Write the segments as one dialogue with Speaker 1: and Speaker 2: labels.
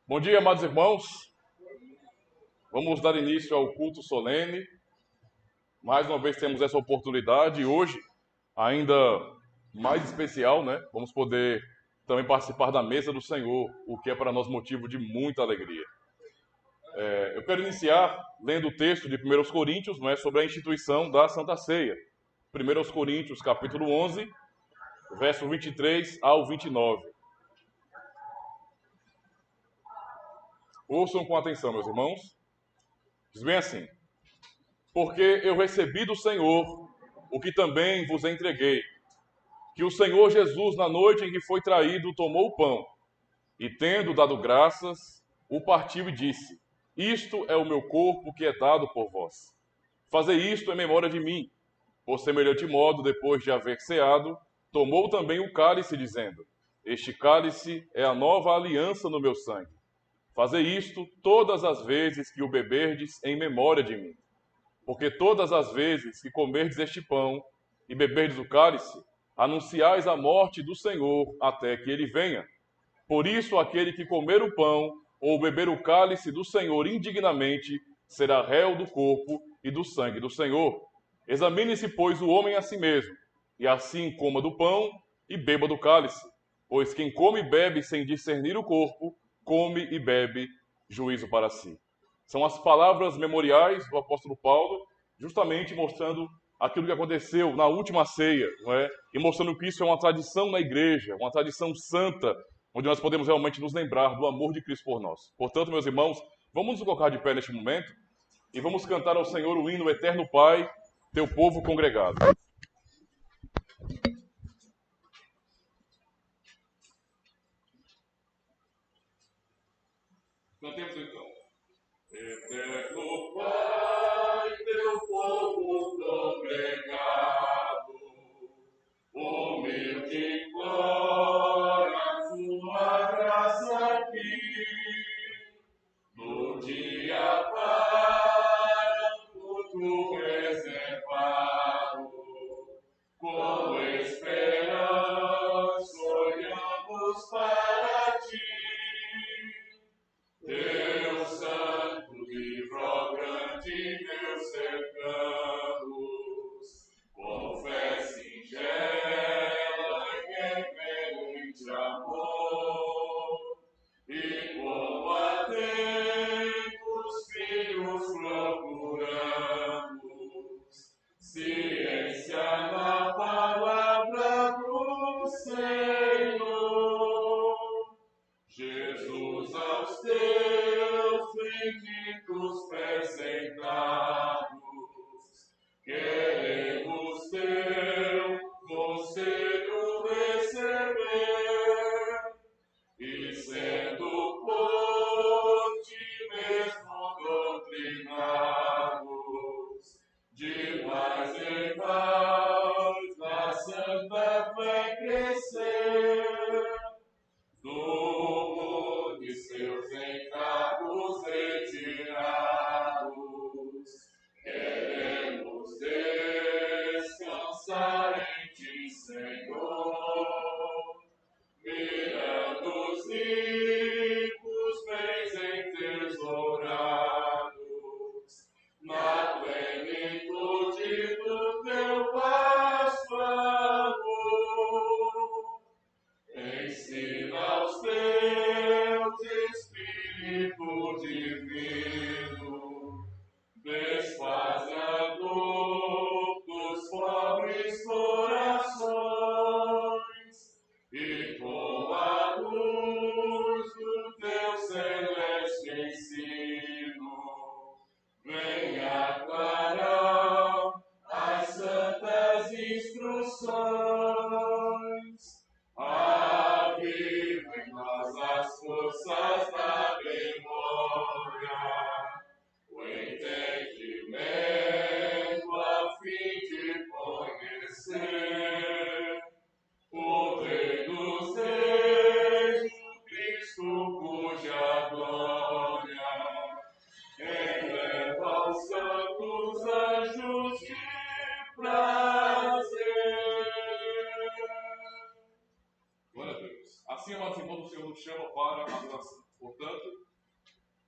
Speaker 1: Bom dia, amados irmãos. Vamos dar início ao culto solene. Mais uma vez temos essa oportunidade e hoje, ainda mais especial, né? Vamos poder também participar da mesa do Senhor, o que é para nós motivo de muita alegria. Eu quero iniciar lendo o texto de 1 Coríntios, não é, sobre a instituição da Santa Ceia. 1 Coríntios, capítulo 11, verso 23 ao 29. Ouçam com atenção, meus irmãos. Diz bem assim: porque eu recebi do Senhor o que também vos entreguei, que o Senhor Jesus, na noite em que foi traído, tomou o pão, e tendo dado graças, o partiu e disse: isto é o meu corpo que é dado por vós. Fazei isto em memória de mim. Por semelhante modo, depois de haver ceado, tomou também o cálice, dizendo: este cálice é a nova aliança no meu sangue. Fazei isto todas as vezes que o beberdes em memória de mim. Porque todas as vezes que comerdes este pão e beberdes o cálice, anunciais a morte do Senhor até que ele venha. Por isso, aquele que comer o pão ou beber o cálice do Senhor indignamente será réu do corpo e do sangue do Senhor. Examine-se, pois, o homem a si mesmo, e assim coma do pão e beba do cálice. Pois quem come e bebe sem discernir o corpo, come e bebe juízo para si. São as palavras memoriais do apóstolo Paulo, justamente mostrando aquilo que aconteceu na última ceia, não é? E mostrando que isso é uma tradição na igreja, uma tradição santa, onde nós podemos realmente nos lembrar do amor de Cristo por nós. Portanto, meus irmãos, vamos nos colocar de pé neste momento e vamos cantar ao Senhor o hino Eterno Pai, teu povo congregado. Cantemos então. Eterno Pai, teu povo congregado, humilde implora tua graça aqui, no dia para tu reservado, com esperança olhamos para ti. Deus santo, livro grande, Deus cercanos, com fé singela e reverente amor, e como atentos filhos procuramos, ciência na palavra do Senhor. Jesus, aos teus benditos pés sentados, queremos teu conselho receber, e sendo por ti mesmo doutrinados, de mais em mais na santa fé crescer, do de seus encargos retirados, queremos descansar em ti, Senhor, mirando os ricos bens entesourados, na plenitude do teu vasto amor. Ensina aos teus Espírito Divino, desfaz a dor dos pobres corações, e com a luz do teu celeste ensino, venha aclarar as santas instruções. Aviva em nós as forças da memória, o entendimento a fim de conhecer o Rei dos Reis, o Cristo cuja glória eleva aos santos anjos de prazer. Assim, amados irmãos, o Senhor nos chama para a adoração. Portanto,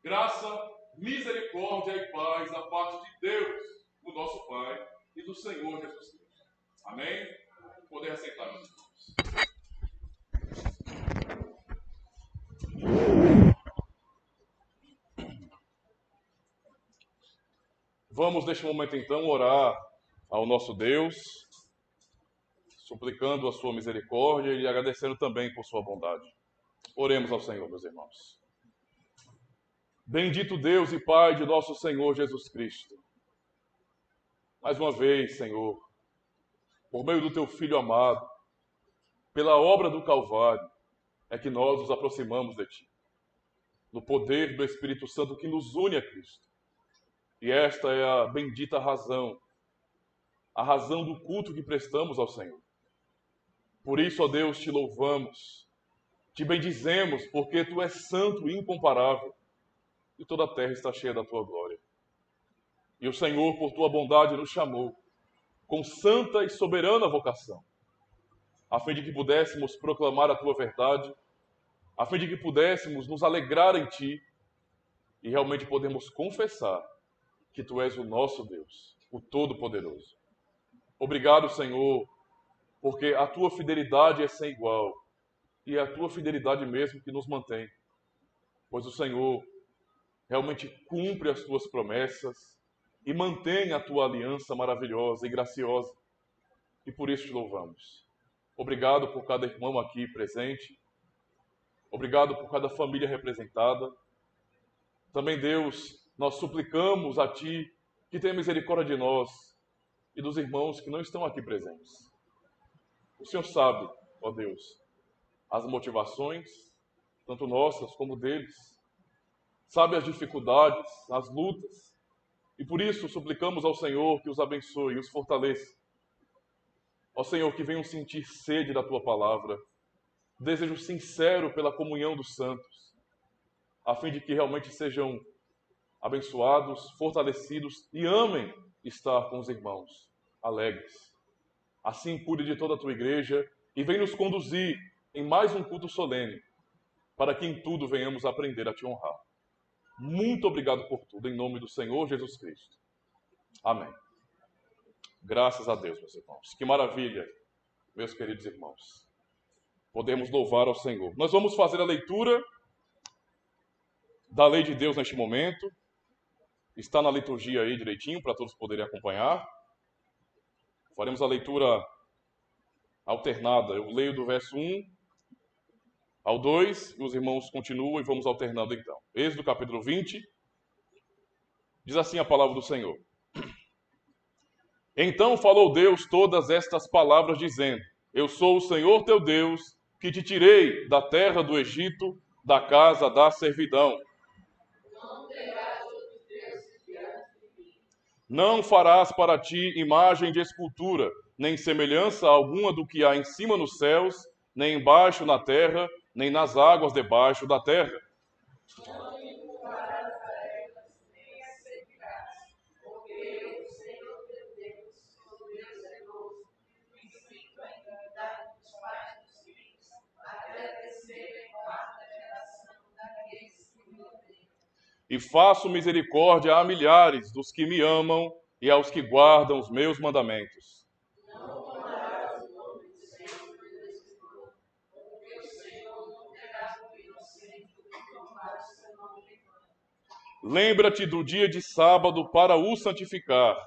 Speaker 1: graça, misericórdia e paz da parte de Deus, o nosso Pai, e do Senhor Jesus Cristo. Amém? Poder aceitar, meus irmãos. Vamos, neste momento, então, orar ao nosso Deus, suplicando a sua misericórdia e agradecendo também por sua bondade. Oremos ao Senhor, meus irmãos. Bendito Deus e Pai de nosso Senhor Jesus Cristo. Mais uma vez, Senhor, por meio do Teu Filho amado, pela obra do Calvário, é que nós nos aproximamos de Ti, no poder do Espírito Santo que nos une a Cristo. E esta é a bendita razão, a razão do culto que prestamos ao Senhor. Por isso, ó Deus, Te louvamos, Te bendizemos, porque Tu és santo e incomparável, e toda a terra está cheia da Tua glória. E o Senhor, por Tua bondade, nos chamou com santa e soberana vocação, a fim de que pudéssemos proclamar a Tua verdade, a fim de que pudéssemos nos alegrar em Ti e realmente podemos confessar que Tu és o nosso Deus, o Todo-Poderoso. Obrigado, Senhor, porque a Tua fidelidade é sem igual e é a Tua fidelidade mesmo que nos mantém, pois o Senhor realmente cumpre as Tuas promessas e mantém a Tua aliança maravilhosa e graciosa. E por isso Te louvamos. Obrigado por cada irmão aqui presente. Obrigado por cada família representada. Também, Deus, nós suplicamos a Ti que tenha misericórdia de nós e dos irmãos que não estão aqui presentes. O Senhor sabe, ó Deus, as motivações, tanto nossas como deles. Sabe as dificuldades, as lutas. E por isso suplicamos ao Senhor que os abençoe e os fortaleça. Ó Senhor, que venham sentir sede da Tua palavra, desejo sincero pela comunhão dos santos, a fim de que realmente sejam abençoados, fortalecidos e amem estar com os irmãos, alegres. Assim, cuide de toda a Tua igreja e vem nos conduzir em mais um culto solene, para que em tudo venhamos aprender a Te honrar. Muito obrigado por tudo, em nome do Senhor Jesus Cristo. Amém. Graças a Deus, meus irmãos. Que maravilha, meus queridos irmãos. Podemos louvar ao Senhor. Nós vamos fazer a leitura da lei de Deus neste momento. Está na liturgia aí direitinho, para todos poderem acompanhar. Faremos a leitura alternada. Eu leio do verso 1 ao 2, e os irmãos continuam e vamos alternando então. Êxodo capítulo 20, diz assim a palavra do Senhor. Então falou Deus todas estas palavras, dizendo: Eu sou o Senhor teu Deus, que te tirei da terra do Egito, da casa da servidão. Não farás para ti imagem de escultura, nem semelhança alguma do que há em cima nos céus, nem embaixo na terra, nem nas águas debaixo da terra. E faço misericórdia a milhares dos que me amam e aos que guardam os meus mandamentos. Lembra-te do dia de sábado para o santificar.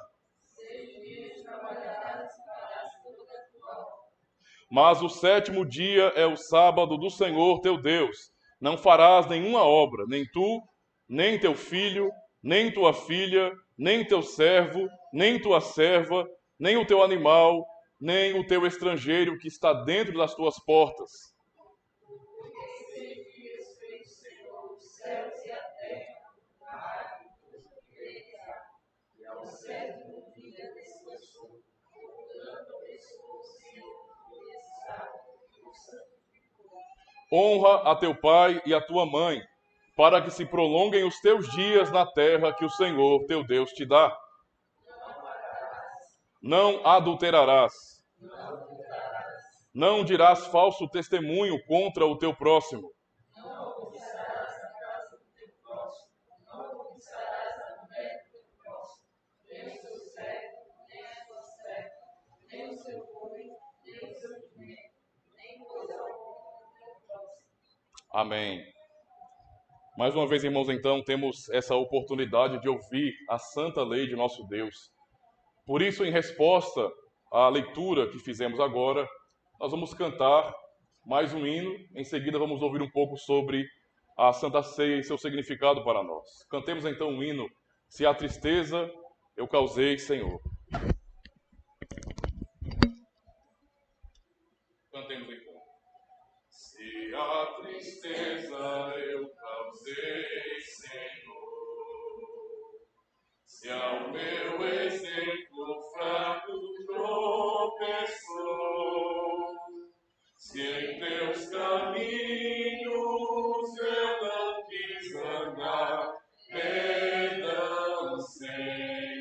Speaker 1: Mas o sétimo dia é o sábado do Senhor teu Deus. Não farás nenhuma obra, nem tu, nem teu filho, nem tua filha, nem teu servo, nem tua serva, nem o teu animal, nem o teu estrangeiro que está dentro das tuas portas. Honra a teu pai e a tua mãe, para que se prolonguem os teus dias na terra que o Senhor teu Deus te dá. Não adulterarás. Não dirás falso testemunho contra o teu próximo. Amém. Mais uma vez, irmãos, então, temos essa oportunidade de ouvir a santa lei de nosso Deus. Por isso, em resposta à leitura que fizemos agora, nós vamos cantar mais um hino. Em seguida, vamos ouvir um pouco sobre a Santa Ceia e seu significado para nós. Cantemos então um hino, Se há tristeza, eu causei, Senhor. Cantemos então. Se há tristeza, eu causei, Senhor. Se ao meu exemplo fraco tropeçou, se em teus caminhos eu não quis andar, perdão, Senhor.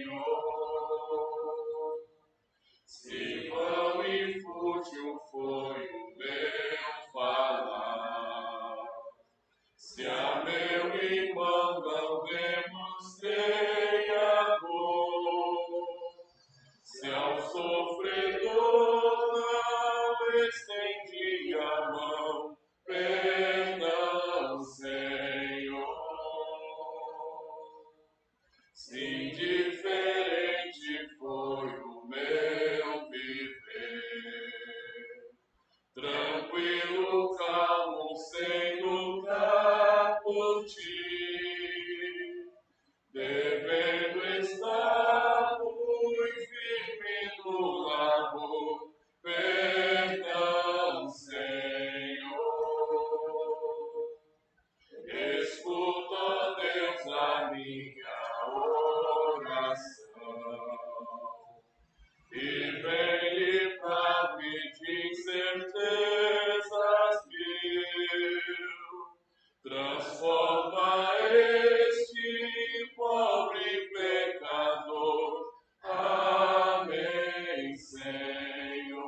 Speaker 1: Se vão e fútil foi o meu falar, se a meu irmão não demonstrei amor, se ao sofredor não estendi a mão, perdão, Senhor. Se indiferente foi o meu viver, tranquilo, calmo, sem lutar por ti, devendo estar muito firme no labor, perdão, Senhor. Escuta, ó Deus, a minha oração e vem livrar-me de incertezas mil. Transforma este pobre pecador. Amém, Senhor.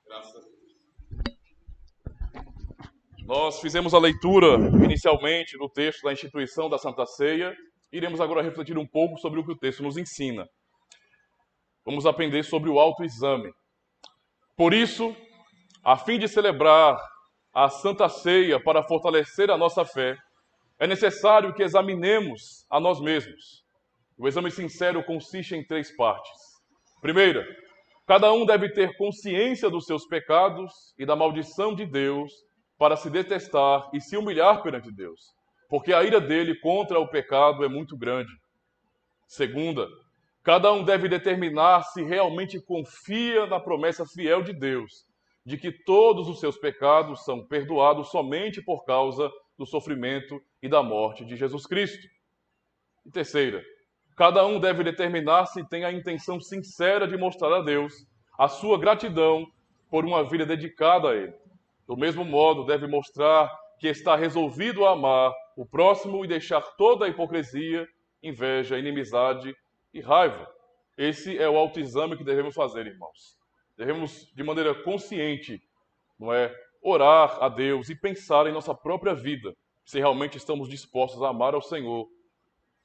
Speaker 1: Graças a Deus. Nós fizemos a leitura, inicialmente, do texto da instituição da Santa Ceia. Iremos agora refletir um pouco sobre o que o texto nos ensina. Vamos aprender sobre o autoexame. Por isso, a fim de celebrar a Santa Ceia para fortalecer a nossa fé, é necessário que examinemos a nós mesmos. O exame sincero consiste em 3 partes. Primeira, cada um deve ter consciência dos seus pecados e da maldição de Deus para se detestar e se humilhar perante Deus, porque a ira dele contra o pecado é muito grande. Segunda, cada um deve determinar se realmente confia na promessa fiel de Deus, de que todos os seus pecados são perdoados somente por causa do sofrimento e da morte de Jesus Cristo. E terceira, cada um deve determinar se tem a intenção sincera de mostrar a Deus a sua gratidão por uma vida dedicada a Ele. Do mesmo modo, deve mostrar que está resolvido a amar o próximo e deixar toda a hipocrisia, inveja, inimizade e raiva. Esse é o autoexame que devemos fazer, irmãos. Devemos, de maneira consciente, orar a Deus e pensar em nossa própria vida, se realmente estamos dispostos a amar ao Senhor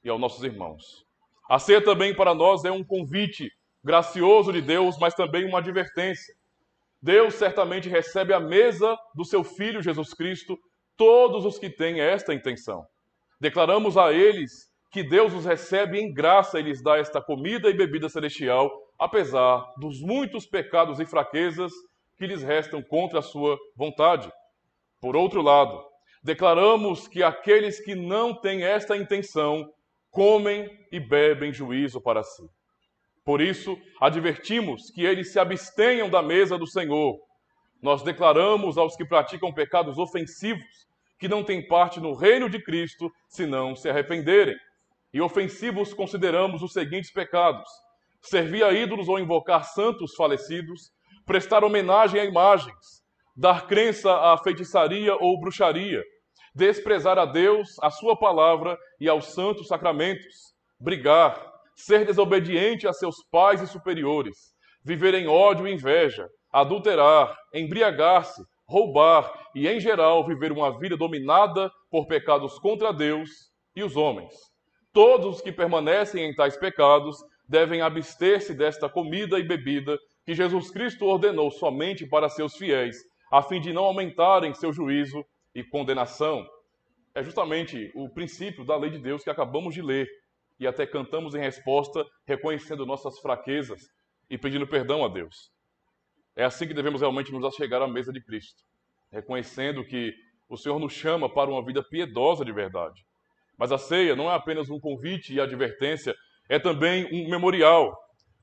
Speaker 1: e aos nossos irmãos. A ceia também para nós é um convite gracioso de Deus, mas também uma advertência. Deus certamente recebe à mesa do seu Filho Jesus Cristo todos os que têm esta intenção. Declaramos a eles que Deus os recebe em graça e lhes dá esta comida e bebida celestial, apesar dos muitos pecados e fraquezas que lhes restam contra a sua vontade. Por outro lado, declaramos que aqueles que não têm esta intenção comem e bebem juízo para si. Por isso, advertimos que eles se abstenham da mesa do Senhor. Nós declaramos aos que praticam pecados ofensivos que não têm parte no reino de Cristo se não se arrependerem. E ofensivos consideramos os seguintes pecados: servir a ídolos ou invocar santos falecidos, prestar homenagem a imagens, dar crença à feitiçaria ou bruxaria, desprezar a Deus, a sua palavra e aos santos sacramentos, brigar, ser desobediente a seus pais e superiores, viver em ódio e inveja, adulterar, embriagar-se, roubar e, em geral, viver uma vida dominada por pecados contra Deus e os homens. Todos os que permanecem em tais pecados devem abster-se desta comida e bebida que Jesus Cristo ordenou somente para seus fiéis, a fim de não aumentarem seu juízo e condenação. É justamente o princípio da lei de Deus que acabamos de ler e até cantamos em resposta, reconhecendo nossas fraquezas e pedindo perdão a Deus. É assim que devemos realmente nos achegar à mesa de Cristo, reconhecendo que o Senhor nos chama para uma vida piedosa de verdade. Mas a ceia não é apenas um convite e advertência, é também um memorial.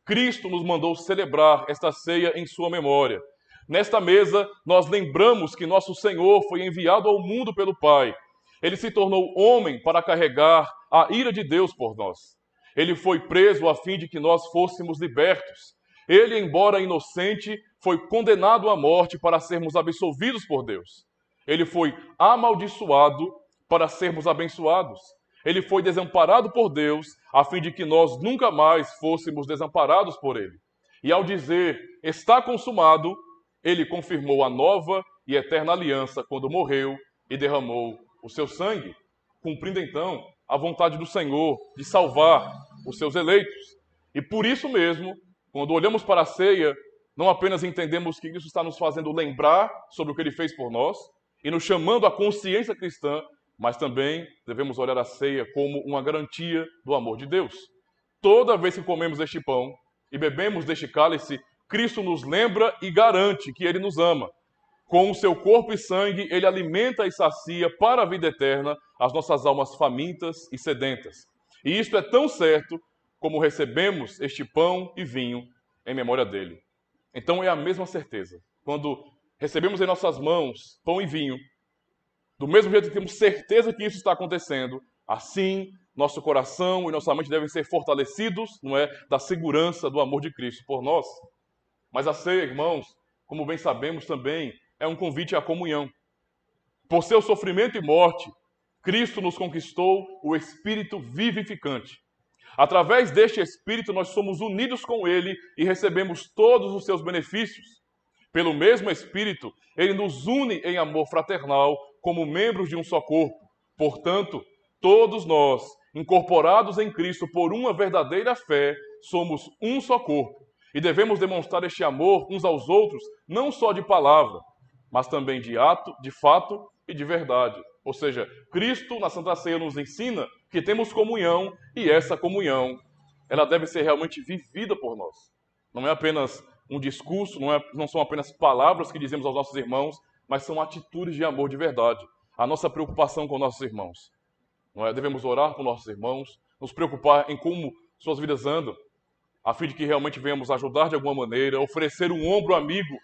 Speaker 1: Cristo nos mandou celebrar esta ceia em sua memória. Nesta mesa, nós lembramos que nosso Senhor foi enviado ao mundo pelo Pai. Ele se tornou homem para carregar a ira de Deus por nós. Ele foi preso a fim de que nós fôssemos libertos. Ele, embora inocente, foi condenado à morte para sermos absolvidos por Deus. Ele foi amaldiçoado para sermos abençoados. Ele foi desamparado por Deus a fim de que nós nunca mais fôssemos desamparados por Ele. E ao dizer, está consumado, Ele confirmou a nova e eterna aliança quando morreu e derramou o seu sangue, cumprindo então a vontade do Senhor de salvar os seus eleitos. E por isso mesmo, quando olhamos para a ceia, não apenas entendemos que isso está nos fazendo lembrar sobre o que Ele fez por nós e nos chamando à consciência cristã, mas também devemos olhar a ceia como uma garantia do amor de Deus. Toda vez que comemos este pão e bebemos deste cálice, Cristo nos lembra e garante que Ele nos ama. Com o seu corpo e sangue, Ele alimenta e sacia para a vida eterna as nossas almas famintas e sedentas. E isto é tão certo como recebemos este pão e vinho em memória dele. Então é a mesma certeza. Quando recebemos em nossas mãos pão e vinho, do mesmo jeito que temos certeza que isso está acontecendo, assim nosso coração e nossa mente devem ser fortalecidos, não é, da segurança do amor de Cristo por nós. Mas a ceia, irmãos, como bem sabemos também, é um convite à comunhão. Por seu sofrimento e morte, Cristo nos conquistou o Espírito vivificante. Através deste Espírito, nós somos unidos com Ele e recebemos todos os seus benefícios. Pelo mesmo Espírito, Ele nos une em amor fraternal como membros de um só corpo. Portanto, todos nós, incorporados em Cristo por uma verdadeira fé, somos um só corpo. E devemos demonstrar este amor uns aos outros, não só de palavra, mas também de ato, de fato e de verdade. Ou seja, Cristo na Santa Ceia nos ensina que temos comunhão e essa comunhão, ela deve ser realmente vivida por nós. Não é apenas um discurso, não são apenas palavras que dizemos aos nossos irmãos, mas são atitudes de amor de verdade. A nossa preocupação com nossos irmãos. Não é? Devemos orar com nossos irmãos, nos preocupar em como suas vidas andam, a fim de que realmente venhamos ajudar de alguma maneira, oferecer um ombro amigo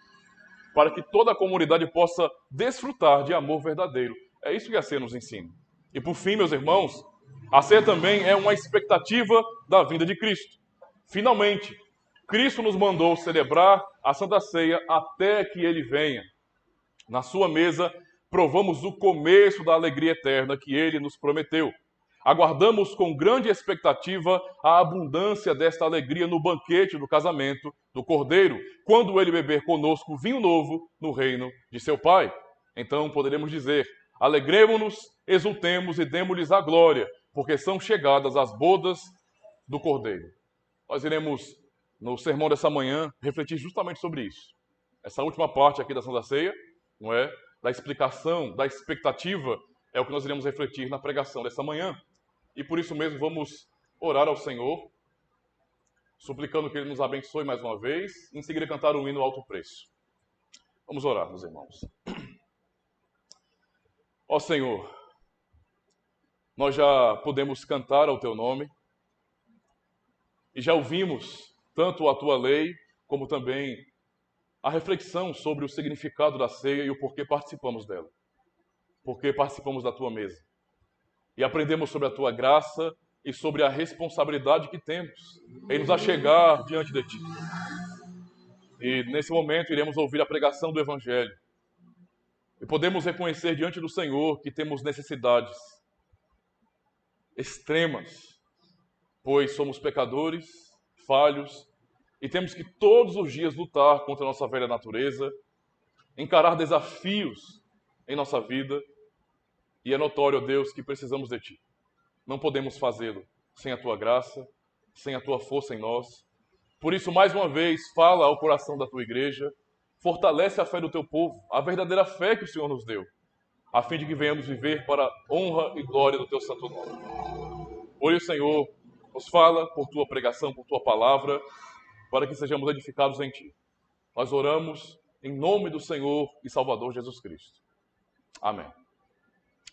Speaker 1: para que toda a comunidade possa desfrutar de amor verdadeiro. É isso que a ceia nos ensina. E por fim, meus irmãos, a ceia também é uma expectativa da vinda de Cristo. Finalmente, Cristo nos mandou celebrar a Santa Ceia até que Ele venha. Na sua mesa, provamos o começo da alegria eterna que Ele nos prometeu. Aguardamos com grande expectativa a abundância desta alegria no banquete do casamento do Cordeiro, quando Ele beber conosco vinho novo no reino de seu Pai. Então poderemos dizer, alegremo-nos, exultemos e demos-lhes a glória, porque são chegadas as bodas do Cordeiro. Nós iremos, no sermão dessa manhã, refletir justamente sobre isso. Essa última parte aqui da Santa Ceia, não é? Da explicação, da expectativa, é o que nós iremos refletir na pregação dessa manhã. E por isso mesmo vamos orar ao Senhor, suplicando que Ele nos abençoe mais uma vez, e em seguida cantar o hino Alto Preço. Vamos orar, meus irmãos. Ó Senhor, nós já podemos cantar ao Teu nome, e já ouvimos tanto a Tua lei, como também a reflexão sobre o significado da ceia e o porquê participamos dela. Porquê participamos da Tua mesa. E aprendemos sobre a Tua graça e sobre a responsabilidade que temos em nos achegar diante de Ti. E nesse momento iremos ouvir a pregação do Evangelho. E podemos reconhecer diante do Senhor que temos necessidades extremas, pois somos pecadores, falhos, e temos que todos os dias lutar contra a nossa velha natureza, encarar desafios em nossa vida, e é notório, ó Deus, que precisamos de Ti. Não podemos fazê-lo sem a Tua graça, sem a Tua força em nós. Por isso, mais uma vez, fala ao coração da Tua igreja, fortalece a fé do Teu povo, a verdadeira fé que o Senhor nos deu, a fim de que venhamos viver para a honra e glória do Teu santo nome. Por isso, Senhor, nos fala por Tua pregação, por Tua palavra, para que sejamos edificados em Ti. Nós oramos em nome do Senhor e Salvador Jesus Cristo. Amém.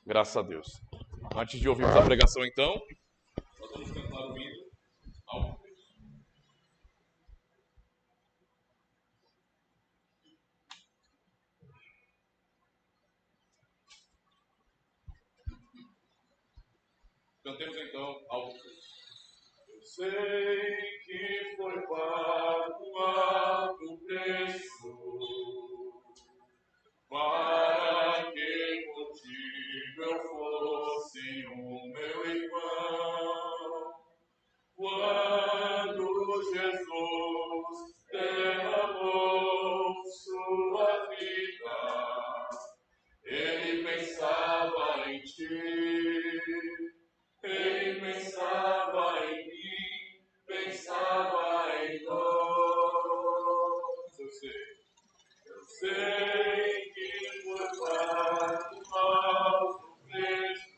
Speaker 1: Graças a Deus. Antes de ouvirmos a pregação, então, nós vamos cantar o hino ao Cristo. Cantemos então ao Cristo. Eu sei que foi pago um alto preço para que contigo eu fosse o meu irmão. Quando Jesus derramou sua vida, Ele pensava em ti, Ele pensava em mim, pensava em nós. Eu sei que foi pago um alto preço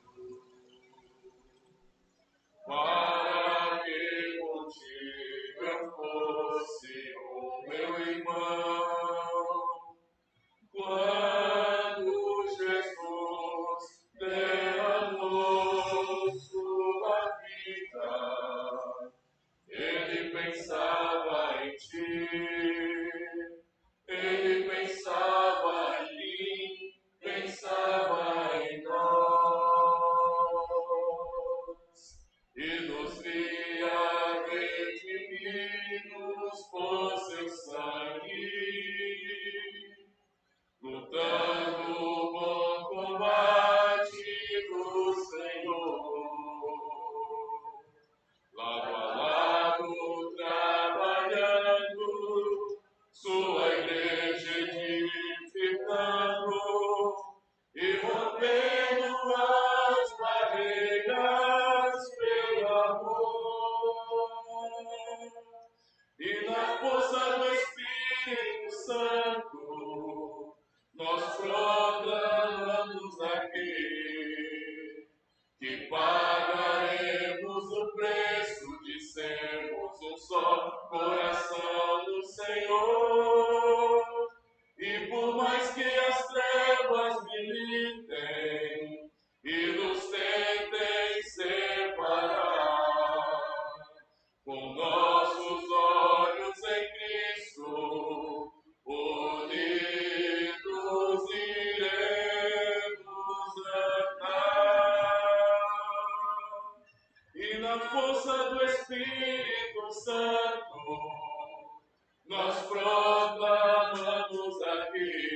Speaker 1: para que contigo eu fosse o meu irmão. Quando Jesus derramou sua vida, Ele pensava em ti, Ele pensava em mim, pensava em nós, e nos via redimidos por seu sangue, lutando o bom combate do Senhor, lado a lado trabalhando, sua igreja edificando e rompendo as barreiras pelo amor. E na força do Espírito Santo, nós proclamamos aqui que pagaremos o preço de sermos um só coração do Senhor. E por mais que as trevas militem e nos tentem separar, com nossos olhos em Cristo, unidos iremos andar. E na força do Espírito Santo, nós proclamamos aqui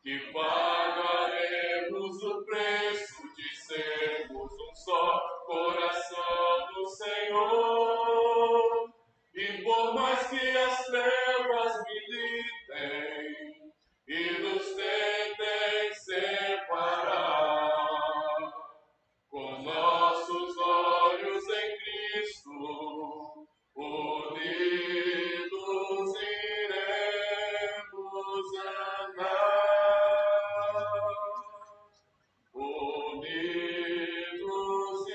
Speaker 1: que pagaremos o preço de sermos um só coração do Senhor. E por mais que as trevas militem e nos tentem separar, com nossos olhos em Cristo, unidos iremos andar. Unidos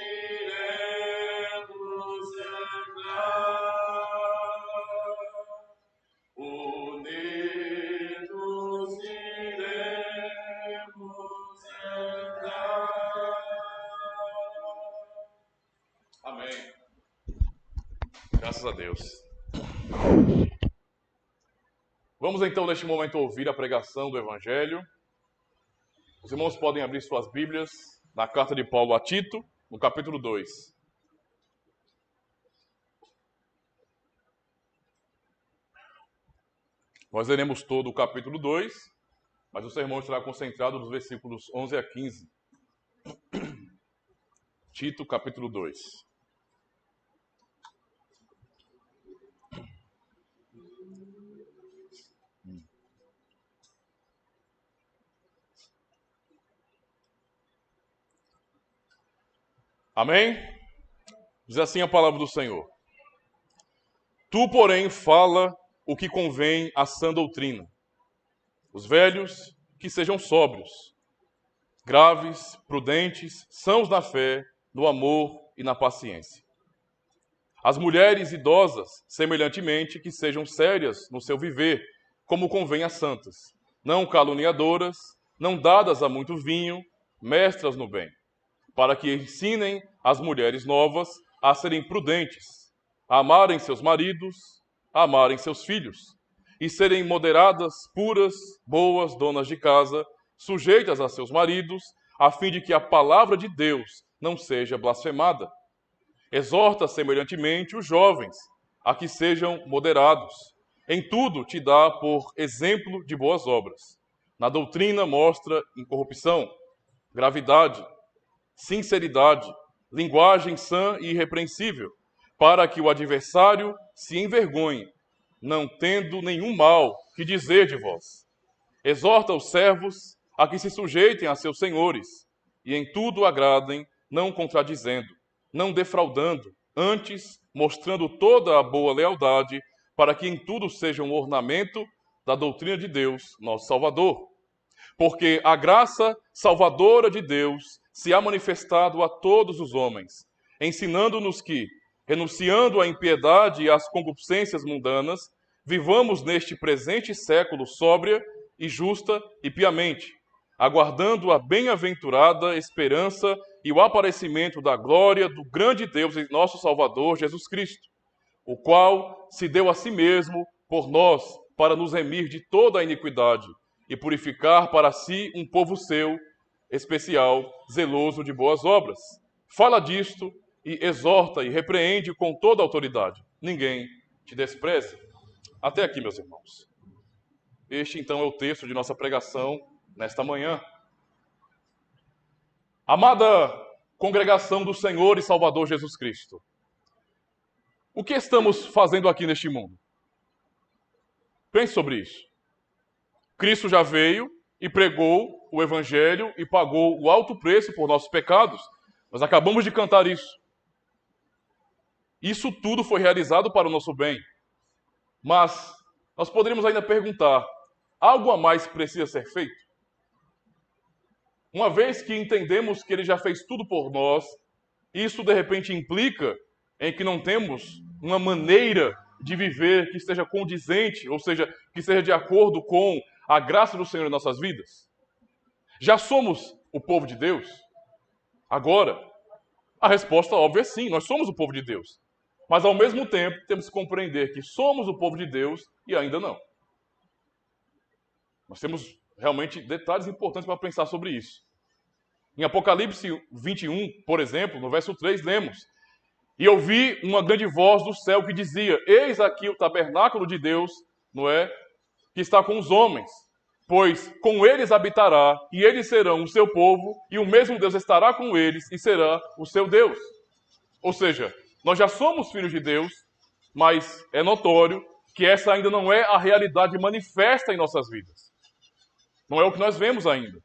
Speaker 1: iremos andar. Unidos iremos andar. Amém. Graças a Deus. Vamos então, neste momento, ouvir a pregação do Evangelho. Os irmãos podem abrir suas Bíblias na carta de Paulo a Tito, no capítulo 2. Nós leremos todo o capítulo 2, mas o sermão estará concentrado nos versículos 11 a 15. Tito, capítulo 2. Amém? Diz assim a palavra do Senhor. Tu, porém, fala o que convém à sã doutrina. Os velhos que sejam sóbrios, graves, prudentes, sãos na fé, no amor e na paciência. As mulheres idosas, semelhantemente, que sejam sérias no seu viver, como convém às santas, não caluniadoras, não dadas a muito vinho, mestras no bem, para que ensinem as mulheres novas a serem prudentes, a amarem seus maridos, a amarem seus filhos, e serem moderadas, puras, boas donas de casa, sujeitas a seus maridos, a fim de que a palavra de Deus não seja blasfemada. Exorta semelhantemente os jovens a que sejam moderados. Em tudo te dá por exemplo de boas obras. Na doutrina mostra incorrupção, gravidade, sinceridade, linguagem sã e irrepreensível, para que o adversário se envergonhe, não tendo nenhum mal que dizer de vós. Exorta os servos a que se sujeitem a seus senhores, e em tudo agradem, não contradizendo, não defraudando, antes mostrando toda a boa lealdade, para que em tudo seja um ornamento da doutrina de Deus, nosso Salvador. Porque a graça salvadora de Deus se há manifestado a todos os homens, ensinando-nos que, renunciando à impiedade e às concupiscências mundanas, vivamos neste presente século sóbria e justa e piamente, aguardando a bem-aventurada esperança e o aparecimento da glória do grande Deus e nosso Salvador, Jesus Cristo, o qual se deu a si mesmo por nós para nos remir de toda a iniquidade e purificar para si um povo seu, especial, zeloso de boas obras. Fala disto e exorta e repreende com toda a autoridade. Ninguém te despreze. Até aqui, meus irmãos. Este, então, é o texto de nossa pregação nesta manhã. Amada congregação do Senhor e Salvador Jesus Cristo, o que estamos fazendo aqui neste mundo? Pense sobre isso. Cristo já veio e pregou o Evangelho e pagou o alto preço por nossos pecados. Nós acabamos de cantar isso. Isso tudo foi realizado para o nosso bem. Mas nós poderíamos ainda perguntar, algo a mais precisa ser feito? Uma vez que entendemos que Ele já fez tudo por nós, isso de repente implica em que não temos uma maneira de viver que esteja condizente, ou seja, que esteja de acordo com a graça do Senhor em nossas vidas? Já somos o povo de Deus? Agora, a resposta óbvia é sim, nós somos o povo de Deus. Mas ao mesmo tempo, temos que compreender que somos o povo de Deus e ainda não. Nós temos realmente detalhes importantes para pensar sobre isso. Em Apocalipse 21, por exemplo, no verso 3, lemos: E ouvi uma grande voz do céu que dizia: Eis aqui o tabernáculo de Deus, não é? Que está com os homens, pois com eles habitará, e eles serão o seu povo, e o mesmo Deus estará com eles, e será o seu Deus. Ou seja, nós já somos filhos de Deus, mas é notório que essa ainda não é a realidade manifesta em nossas vidas. Não é o que nós vemos ainda.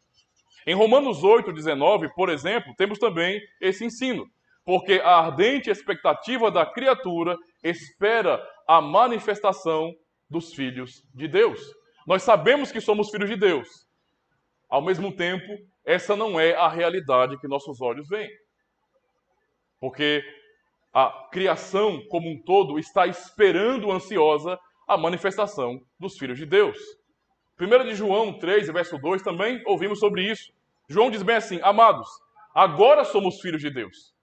Speaker 1: Em Romanos 8:19, por exemplo, temos também esse ensino. Porque a ardente expectativa da criatura espera a manifestação dos filhos de Deus. Nós sabemos que somos filhos de Deus. Ao mesmo tempo, essa não é a realidade que nossos olhos veem. Porque a criação como um todo está esperando ansiosa a manifestação dos filhos de Deus. 1 de João 3, verso 2, também ouvimos sobre isso. João diz bem assim: Amados, agora somos filhos de Deus.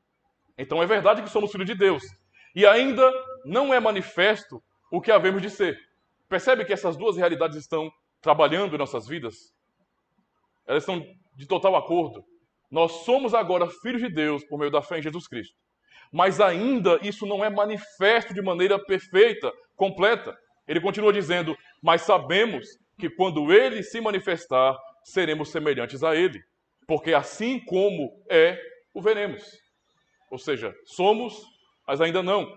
Speaker 1: Então é verdade que somos filhos de Deus. E ainda não é manifesto o que havemos de ser. Percebe que essas duas realidades estão trabalhando em nossas vidas? Elas estão de total acordo. Nós somos agora filhos de Deus por meio da fé em Jesus Cristo. Mas ainda isso não é manifesto de maneira perfeita, completa. Ele continua dizendo: Mas sabemos que quando Ele se manifestar, seremos semelhantes a Ele. Porque assim como é, o veremos. Ou seja, somos, mas ainda não.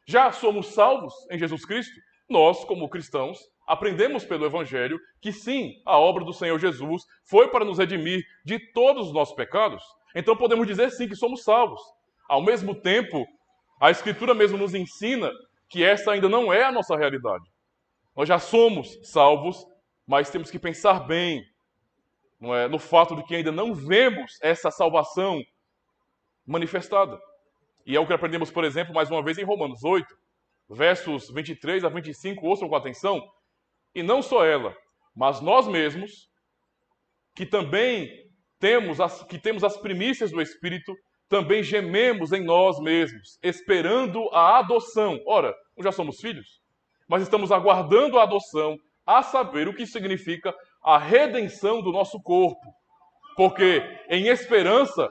Speaker 1: Já somos salvos em Jesus Cristo? Nós, como cristãos, aprendemos pelo Evangelho que sim, a obra do Senhor Jesus foi para nos redimir de todos os nossos pecados. Então podemos dizer sim que somos salvos. Ao mesmo tempo, a Escritura mesmo nos ensina que essa ainda não é a nossa realidade. Nós já somos salvos, mas temos que pensar bem, não é, no fato de que ainda não vemos essa salvação manifestada. E é o que aprendemos, por exemplo, mais uma vez em Romanos 8, versos 23 a 25, ouçam com atenção. E não só ela, mas nós mesmos, que também temos as primícias do Espírito, também gememos em nós mesmos, esperando a adoção. Ora, não já somos filhos, mas estamos aguardando a adoção, a saber o que significa a redenção do nosso corpo. Porque em esperança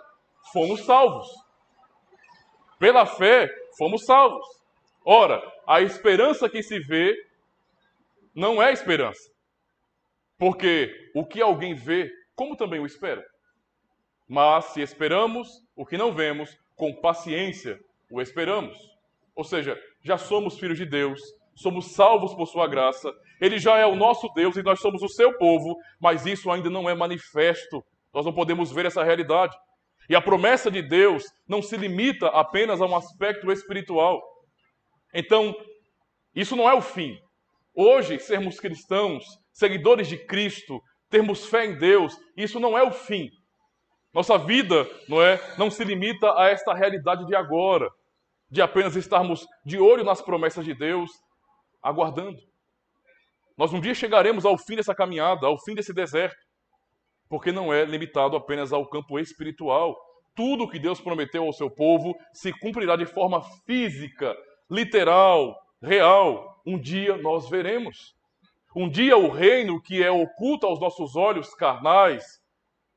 Speaker 1: fomos salvos. Pela fé fomos salvos. Ora, a esperança que se vê não é esperança. Porque o que alguém vê, como também o espera? Mas se esperamos o que não vemos, com paciência o esperamos. Ou seja, já somos filhos de Deus, somos salvos por sua graça, Ele já é o nosso Deus e nós somos o seu povo, mas isso ainda não é manifesto. Nós não podemos ver essa realidade. E a promessa de Deus não se limita apenas a um aspecto espiritual. Então, isso não é o fim. Hoje, sermos cristãos, seguidores de Cristo, termos fé em Deus, isso não é o fim. Nossa vida não se limita a esta realidade de agora, de apenas estarmos de olho nas promessas de Deus, aguardando. Nós um dia chegaremos ao fim dessa caminhada, ao fim desse deserto, porque não é limitado apenas ao campo espiritual. Tudo o que Deus prometeu ao seu povo se cumprirá de forma física, literal, real. Um dia nós veremos. Um dia o reino que é oculto aos nossos olhos carnais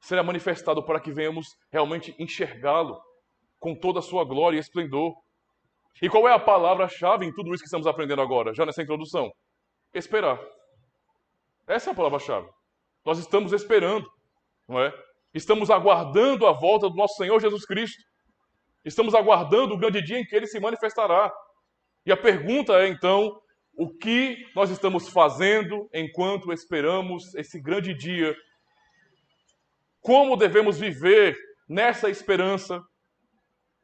Speaker 1: será manifestado para que venhamos realmente enxergá-lo com toda a sua glória e esplendor. E qual é a palavra-chave em tudo isso que estamos aprendendo agora, já nessa introdução? Esperar. Essa é a palavra-chave. Nós estamos esperando, não é? Estamos aguardando a volta do nosso Senhor Jesus Cristo. Estamos aguardando o grande dia em que Ele se manifestará. E a pergunta é, então, o que nós estamos fazendo enquanto esperamos esse grande dia? Como devemos viver nessa esperança?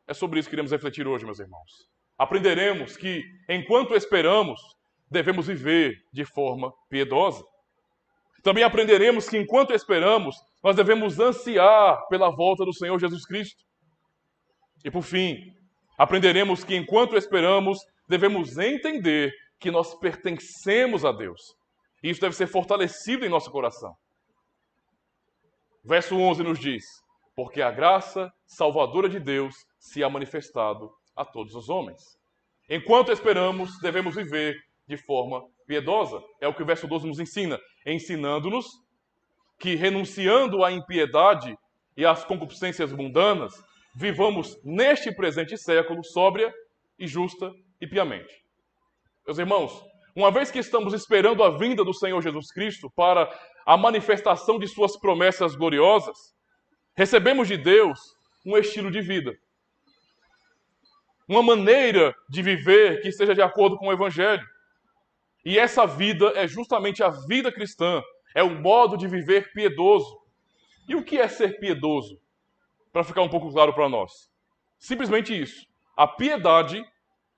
Speaker 1: É sobre isso que queremos refletir hoje, meus irmãos. Aprenderemos que, enquanto esperamos, devemos viver de forma piedosa. Também aprenderemos que, enquanto esperamos, nós devemos ansiar pela volta do Senhor Jesus Cristo. E, por fim, aprenderemos que, enquanto esperamos, devemos entender que nós pertencemos a Deus. E isso deve ser fortalecido em nosso coração. Verso 11 nos diz: porque a graça salvadora de Deus se ha manifestado a todos os homens. Enquanto esperamos, devemos viver de forma piedosa. É o que o verso 12 nos ensina, ensinando-nos que, renunciando à impiedade e às concupiscências mundanas, vivamos neste presente século sóbria e justa e piamente. Meus irmãos, uma vez que estamos esperando a vinda do Senhor Jesus Cristo para a manifestação de suas promessas gloriosas, recebemos de Deus um estilo de vida. Uma maneira de viver que esteja de acordo com o Evangelho. E essa vida é justamente a vida cristã, é um modo de viver piedoso. E o que é ser piedoso? Para ficar um pouco claro para nós. Simplesmente isso. A piedade,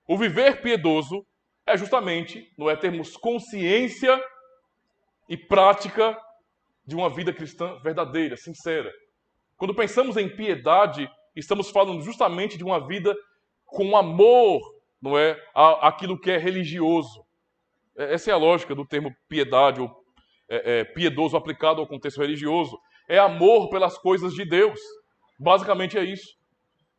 Speaker 1: o viver piedoso, é justamente, não é, termos consciência e prática de uma vida cristã verdadeira, sincera. Quando pensamos em piedade, estamos falando justamente de uma vida com amor, não é, àquilo que é religioso. Essa é a lógica do termo piedade, ou piedoso aplicado ao contexto religioso. É amor pelas coisas de Deus. Basicamente é isso.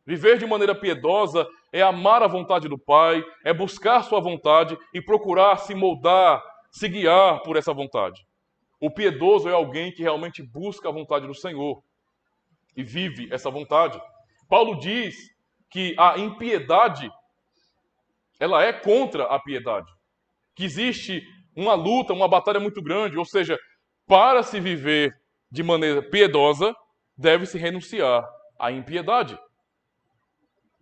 Speaker 1: Viver de maneira piedosa é amar a vontade do Pai, é buscar sua vontade e procurar se moldar, se guiar por essa vontade. O piedoso é alguém que realmente busca a vontade do Senhor e vive essa vontade. Paulo diz que a impiedade, ela é contra a piedade. Que existe uma luta, uma batalha muito grande, ou seja, para se viver de maneira piedosa, deve-se renunciar à impiedade.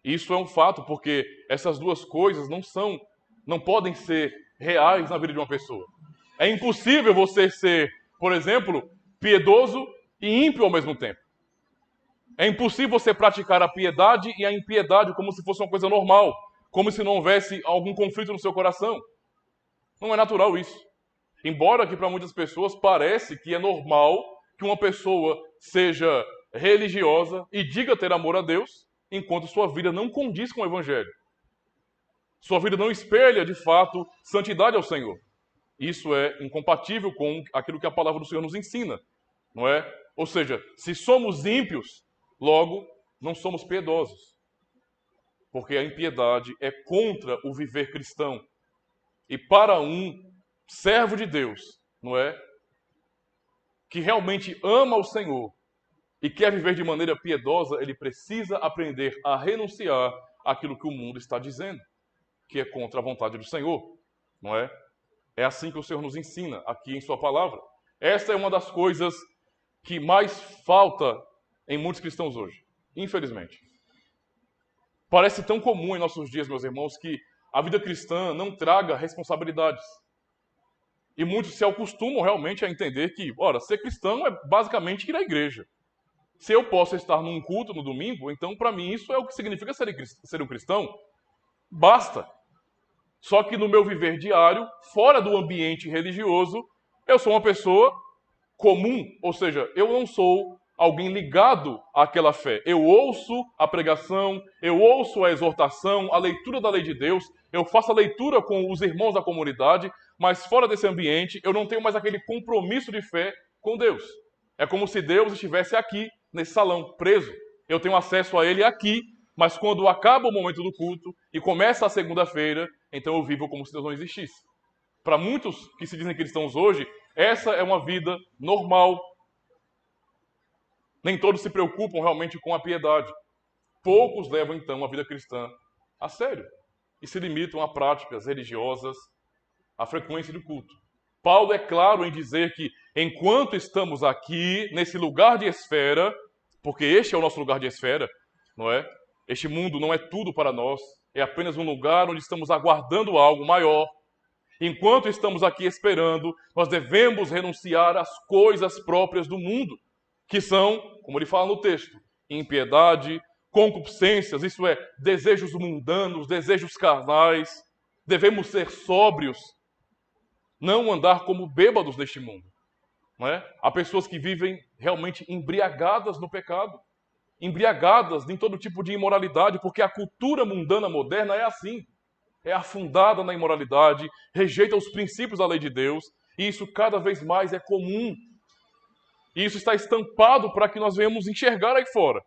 Speaker 1: Isso é um fato, porque essas duas coisas não podem ser reais na vida de uma pessoa. É impossível você ser, por exemplo, piedoso e ímpio ao mesmo tempo. É impossível você praticar a piedade e a impiedade como se fosse uma coisa normal, como se não houvesse algum conflito no seu coração. Não é natural isso. Embora que para muitas pessoas parece que é normal que uma pessoa seja religiosa e diga ter amor a Deus, enquanto sua vida não condiz com o Evangelho. Sua vida não espelha, de fato, santidade ao Senhor. Isso é incompatível com aquilo que a palavra do Senhor nos ensina, não é? Ou seja, se somos ímpios, logo não somos piedosos. Porque a impiedade é contra o viver cristão. E para um servo de Deus, não é? Que realmente ama o Senhor e quer viver de maneira piedosa, ele precisa aprender a renunciar àquilo que o mundo está dizendo, que é contra a vontade do Senhor, não é? É assim que o Senhor nos ensina aqui em sua palavra. Esta é uma das coisas que mais falta em muitos cristãos hoje, infelizmente. Parece tão comum em nossos dias, meus irmãos, que a vida cristã não traga responsabilidades. E muitos se acostumam realmente a entender que, ora, ser cristão é basicamente ir à igreja. Se eu posso estar num culto no domingo, então para mim isso é o que significa ser um cristão. Basta. Só que no meu viver diário, fora do ambiente religioso, eu sou uma pessoa comum, ou seja, eu não sou alguém ligado àquela fé. Eu ouço a pregação, eu ouço a exortação, a leitura da lei de Deus, eu faço a leitura com os irmãos da comunidade, mas fora desse ambiente eu não tenho mais aquele compromisso de fé com Deus. É como se Deus estivesse aqui, nesse salão, preso. Eu tenho acesso a Ele aqui, mas quando acaba o momento do culto e começa a segunda-feira, então eu vivo como se Deus não existisse. Para muitos que se dizem cristãos hoje, essa é uma vida normal. Nem todos se preocupam realmente com a piedade. Poucos levam, então, a vida cristã a sério e se limitam a práticas religiosas, à frequência do culto. Paulo é claro em dizer que, enquanto estamos aqui, nesse lugar de esfera, porque este é o nosso lugar de esfera, não é? Este mundo não é tudo para nós, é apenas um lugar onde estamos aguardando algo maior. Enquanto estamos aqui esperando, nós devemos renunciar às coisas próprias do mundo, que são, como ele fala no texto, impiedade, concupiscências, isso é, desejos mundanos, desejos carnais. Devemos ser sóbrios, não andar como bêbados neste mundo. Não é? Há pessoas que vivem realmente embriagadas no pecado, embriagadas em todo tipo de imoralidade, porque a cultura mundana moderna é assim. É afundada na imoralidade, rejeita os princípios da lei de Deus, e isso cada vez mais é comum. E isso está estampado para que nós venhamos enxergar aí fora.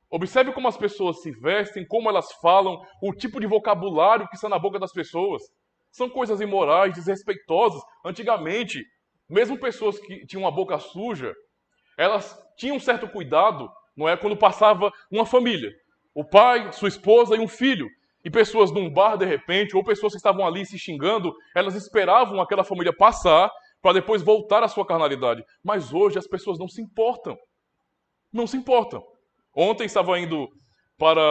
Speaker 1: Observe como as pessoas se vestem, como elas falam, o tipo de vocabulário que está na boca das pessoas. São coisas imorais, desrespeitosas. Antigamente, mesmo pessoas que tinham a boca suja, elas tinham um certo cuidado, não é? Quando passava uma família, o pai, sua esposa e um filho, e pessoas num bar de repente, ou pessoas que estavam ali se xingando, elas esperavam aquela família passar para depois voltar à sua carnalidade. Mas hoje as pessoas não se importam. Não se importam. Ontem estava indo para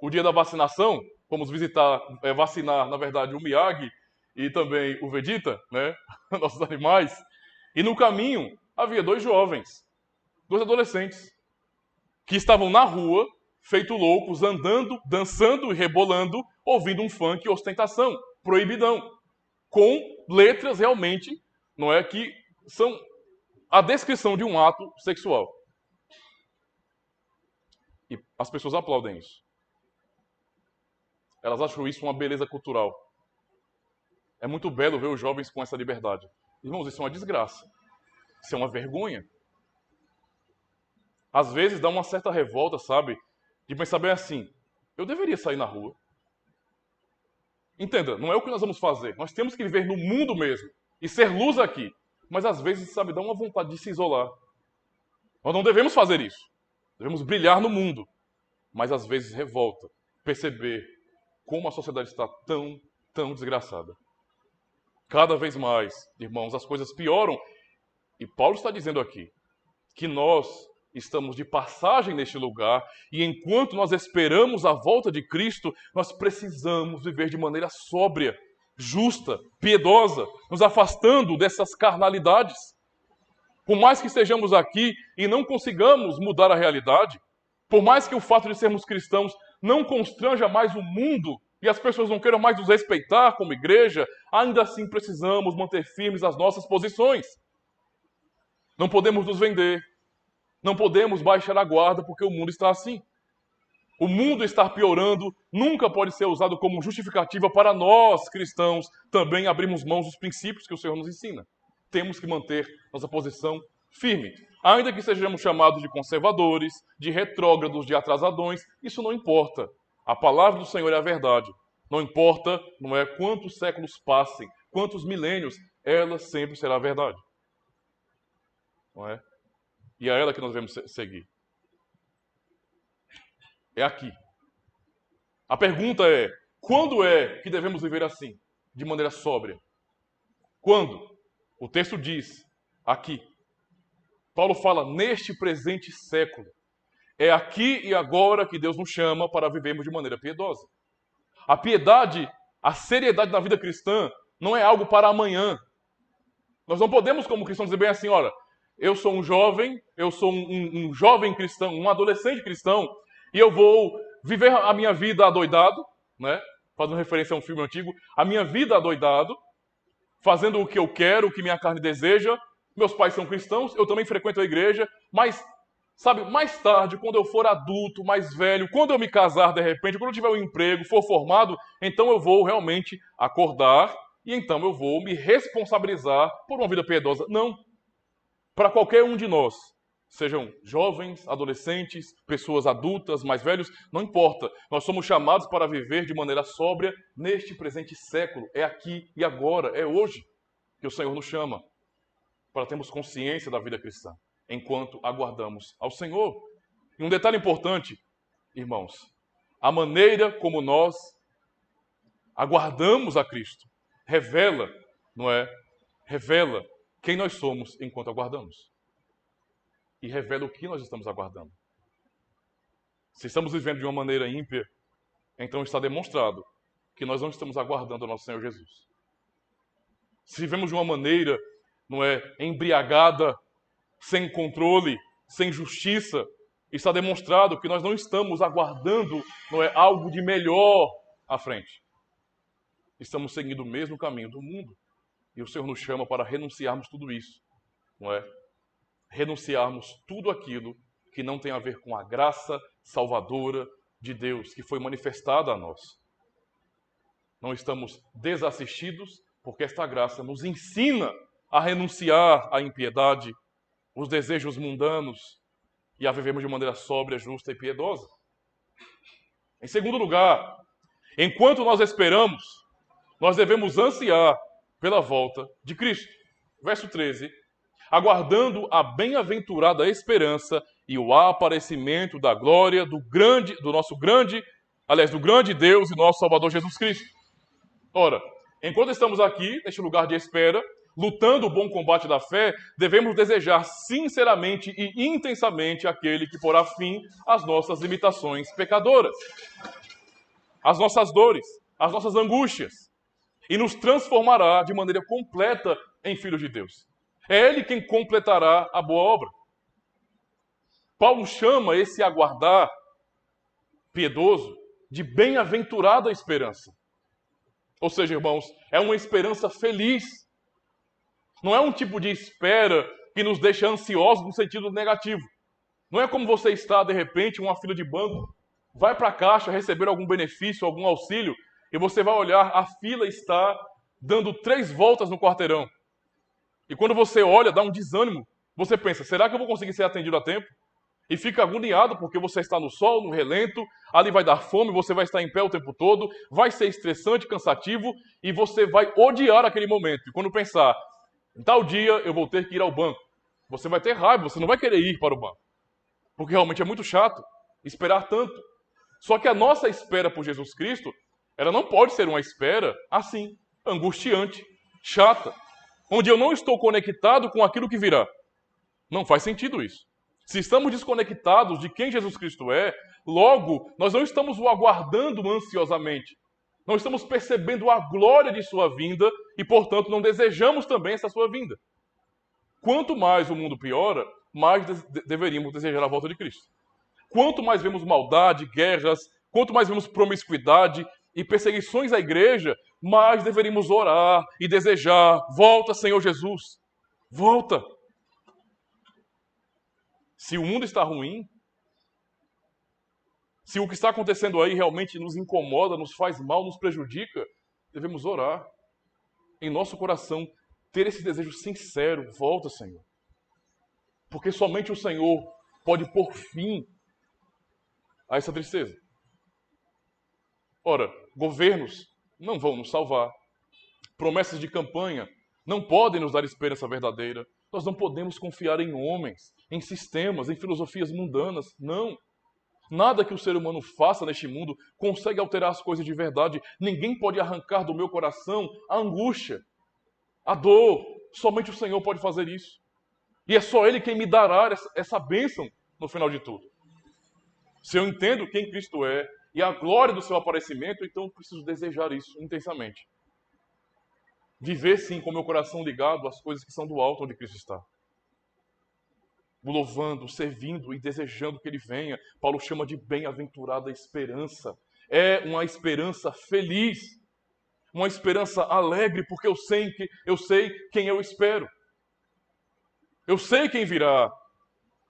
Speaker 1: o dia da vacinação, fomos vacinar, na verdade, o Miyagi e também o Vegeta, né? Nossos animais. E no caminho havia dois jovens, dois adolescentes, que estavam na rua, feito loucos, andando, dançando e rebolando, ouvindo um funk ostentação, proibidão, com letras realmente, não é, que são a descrição de um ato sexual. E as pessoas aplaudem isso. Elas acham isso uma beleza cultural. É muito belo ver os jovens com essa liberdade. Irmãos, isso é uma desgraça. Isso é uma vergonha. Às vezes dá uma certa revolta, sabe? De pensar bem assim, eu deveria sair na rua. Entenda, não é o que nós vamos fazer. Nós temos que viver no mundo mesmo e ser luz aqui. Mas às vezes, sabe, dá uma vontade de se isolar. Nós não devemos fazer isso. Devemos brilhar no mundo. Mas às vezes revolta perceber como a sociedade está tão desgraçada. Cada vez mais, irmãos, as coisas pioram. E Paulo está dizendo aqui que nós estamos de passagem neste lugar e enquanto nós esperamos a volta de Cristo, nós precisamos viver de maneira sóbria, justa, piedosa, nos afastando dessas carnalidades. Por mais que estejamos aqui e não consigamos mudar a realidade, Por mais que o fato de sermos cristãos não constranja mais o mundo e as pessoas não queiram mais nos respeitar como igreja, ainda assim precisamos manter firmes as nossas posições. Não podemos nos vender, não podemos baixar a guarda porque o mundo está assim. O mundo estar piorando nunca pode ser usado como justificativa para nós, cristãos, também abrirmos mãos dos princípios que o Senhor nos ensina. Temos que manter nossa posição firme. Ainda que sejamos chamados de conservadores, de retrógrados, de atrasadões, isso não importa. A palavra do Senhor é a verdade. Não importa, não é, quantos séculos passem, quantos milênios, ela sempre será a verdade. Não é? E é ela que nós devemos seguir. É aqui. A pergunta é, quando é que devemos viver assim, de maneira sóbria? Quando? O texto diz, aqui. Paulo fala, neste presente século. É aqui e agora que Deus nos chama para vivermos de maneira piedosa. A piedade, a seriedade na vida cristã, não é algo para amanhã. Nós não podemos, como cristãos, dizer bem assim, olha, eu sou um jovem, eu sou um jovem cristão, um adolescente cristão, e eu vou viver a minha vida adoidado, né? Fazendo referência a um filme antigo, a minha vida adoidado, fazendo o que eu quero, o que minha carne deseja. Meus pais são cristãos, eu também frequento a igreja, mas, sabe, mais tarde, quando eu for adulto, mais velho, quando eu me casar de repente, quando eu tiver um emprego, for formado, então eu vou realmente acordar e então eu vou me responsabilizar por uma vida piedosa. Não. Para qualquer um de nós, sejam jovens, adolescentes, pessoas adultas, mais velhos, não importa. Nós somos chamados para viver de maneira sóbria neste presente século. É aqui e agora, é hoje que o Senhor nos chama para termos consciência da vida cristã, enquanto aguardamos ao Senhor. E um detalhe importante, irmãos, a maneira como nós aguardamos a Cristo revela, não é? Revela quem nós somos enquanto aguardamos. E revela o que nós estamos aguardando. Se estamos vivendo de uma maneira ímpia, então está demonstrado que nós não estamos aguardando o nosso Senhor Jesus. Se vivemos de uma maneira, não é, embriagada, sem controle, sem justiça, está demonstrado que nós não estamos aguardando, não é, algo de melhor à frente. Estamos seguindo o mesmo caminho do mundo. E o Senhor nos chama para renunciarmos tudo isso, não é? Renunciarmos tudo aquilo que não tem a ver com a graça salvadora de Deus, que foi manifestada a nós. Não estamos desassistidos, porque esta graça nos ensina a renunciar à impiedade, os desejos mundanos, e a vivermos de maneira sóbria, justa e piedosa. Em segundo lugar, enquanto nós esperamos, nós devemos ansiar pela volta de Cristo. Verso 13. Aguardando a bem-aventurada esperança e o aparecimento da glória do grande Deus e nosso Salvador Jesus Cristo. Ora, enquanto estamos aqui, neste lugar de espera, lutando o bom combate da fé, devemos desejar sinceramente e intensamente aquele que porá fim às nossas limitações pecadoras, às nossas dores, às nossas angústias, e nos transformará de maneira completa em filhos de Deus. É Ele quem completará a boa obra. Paulo chama esse aguardar piedoso de bem-aventurada esperança. Ou seja, irmãos, é uma esperança feliz. Não é um tipo de espera que nos deixa ansiosos no sentido negativo. Não é como você está, de repente, em uma fila de banco, vai para a caixa receber algum benefício, algum auxílio, e você vai olhar, a fila está dando 3 voltas no quarteirão. E quando você olha, dá um desânimo. Você pensa, será que eu vou conseguir ser atendido a tempo? E fica agoniado porque você está no sol, no relento, ali vai dar fome, você vai estar em pé o tempo todo, vai ser estressante, cansativo, e você vai odiar aquele momento. E quando pensar, em tal dia eu vou ter que ir ao banco, você vai ter raiva, você não vai querer ir para o banco. Porque realmente é muito chato esperar tanto. Só que a nossa espera por Jesus Cristo, ela não pode ser uma espera assim, angustiante, chata, onde eu não estou conectado com aquilo que virá. Não faz sentido isso. Se estamos desconectados de quem Jesus Cristo é, logo nós não estamos o aguardando ansiosamente. Não estamos percebendo a glória de sua vinda e, portanto, não desejamos também essa sua vinda. Quanto mais o mundo piora, mais deveríamos desejar a volta de Cristo. Quanto mais vemos maldade, guerras, quanto mais vemos promiscuidade e perseguições à igreja, mais deveríamos orar e desejar: volta, Senhor Jesus, volta. Se o mundo está ruim, se o que está acontecendo aí realmente nos incomoda, nos faz mal, nos prejudica, devemos orar em nosso coração, ter esse desejo sincero: volta, Senhor. Porque somente o Senhor pode pôr fim a essa tristeza. Ora, governos não vão nos salvar. Promessas de campanha não podem nos dar esperança verdadeira. Nós não podemos confiar em homens, em sistemas, em filosofias mundanas. Não. Nada que o ser humano faça neste mundo consegue alterar as coisas de verdade. Ninguém pode arrancar do meu coração a angústia, a dor. Somente o Senhor pode fazer isso. E é só Ele quem me dará essa bênção no final de tudo. Se eu entendo quem Cristo é e a glória do seu aparecimento, então eu preciso desejar isso intensamente. Viver, sim, com o meu coração ligado às coisas que são do alto onde Cristo está. O louvando, servindo e desejando que Ele venha. Paulo chama de bem-aventurada esperança. É uma esperança feliz, uma esperança alegre, porque eu sei quem eu espero. Eu sei quem virá.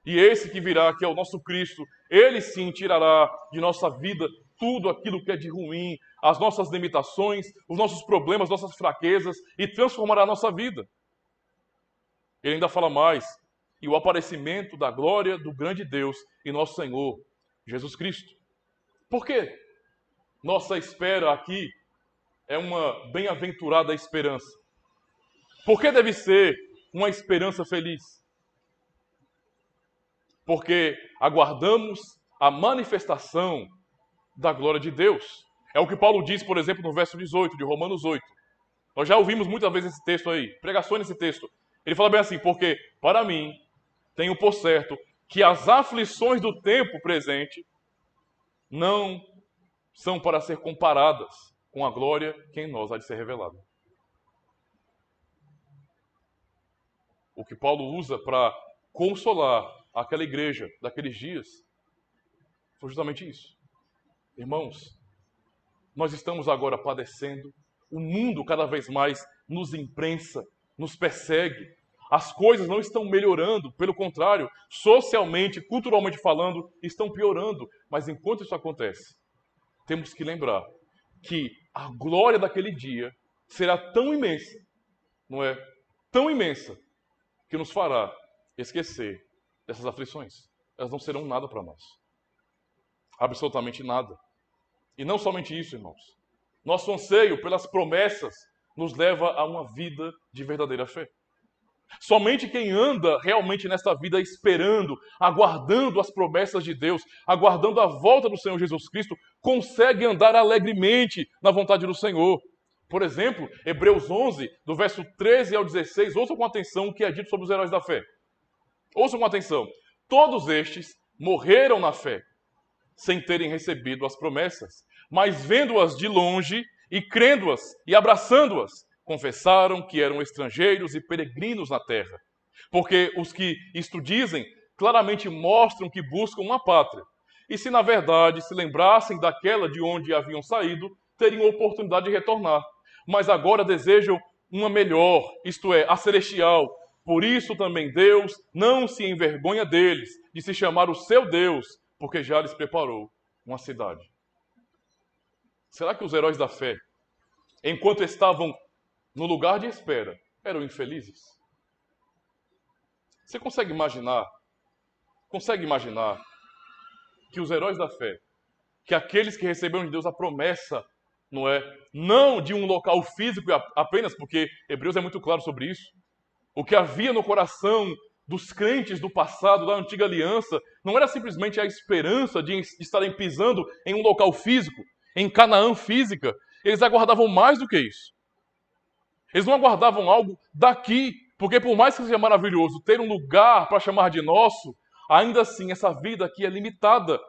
Speaker 1: E esse que virá, que é o nosso Cristo, Ele sim tirará de nossa vida tudo aquilo que é de ruim, as nossas limitações, os nossos problemas, nossas fraquezas, e transformará a nossa vida. Ele ainda fala mais: e o aparecimento da glória do grande Deus e nosso Senhor, Jesus Cristo. Por quê? Nossa espera aqui é uma bem-aventurada esperança. Por que deve ser uma esperança feliz? Porque aguardamos a manifestação da glória de Deus. É o que Paulo diz, por exemplo, no verso 18 de Romanos 8. Nós já ouvimos muitas vezes esse texto aí, pregações nesse texto. Ele fala bem assim: porque para mim tenho por certo que as aflições do tempo presente não são para ser comparadas com a glória que em nós há de ser revelada. O que Paulo usa para consolar aquela igreja daqueles dias foi justamente isso. Irmãos, nós estamos agora padecendo, o mundo cada vez mais nos imprensa, nos persegue, as coisas não estão melhorando, pelo contrário, socialmente, culturalmente falando, estão piorando. Mas enquanto isso acontece, temos que lembrar que a glória daquele dia será tão imensa, não é? Tão imensa, que nos fará esquecer dessas aflições. Elas não serão nada para nós. Absolutamente nada. E não somente isso, irmãos. Nosso anseio pelas promessas nos leva a uma vida de verdadeira fé. Somente quem anda realmente nesta vida esperando, aguardando as promessas de Deus, aguardando a volta do Senhor Jesus Cristo, consegue andar alegremente na vontade do Senhor. Por exemplo, Hebreus 11, do verso 13 ao 16, ouçam com atenção o que é dito sobre os heróis da fé. Ouçam com atenção. Todos estes morreram na fé, sem terem recebido as promessas, mas vendo-as de longe e crendo-as e abraçando-as, confessaram que eram estrangeiros e peregrinos na terra. Porque os que isto dizem claramente mostram que buscam uma pátria. E se na verdade se lembrassem daquela de onde haviam saído, teriam oportunidade de retornar. Mas agora desejam uma melhor, isto é, a celestial. Por isso também Deus não se envergonha deles, de se chamar o seu Deus, porque já lhes preparou uma cidade. Será que os heróis da fé, enquanto estavam no lugar de espera, eram infelizes? Você consegue imaginar que os heróis da fé, que aqueles que receberam de Deus a promessa, não de um local físico apenas, porque Hebreus é muito claro sobre isso, o que havia no coração dos crentes do passado, da antiga aliança, não era simplesmente a esperança de estarem pisando em um local físico, em Canaã física. Eles aguardavam mais do que isso. Eles não aguardavam algo daqui, porque por mais que seja maravilhoso ter um lugar para chamar de nosso, ainda assim essa vida aqui é limitada.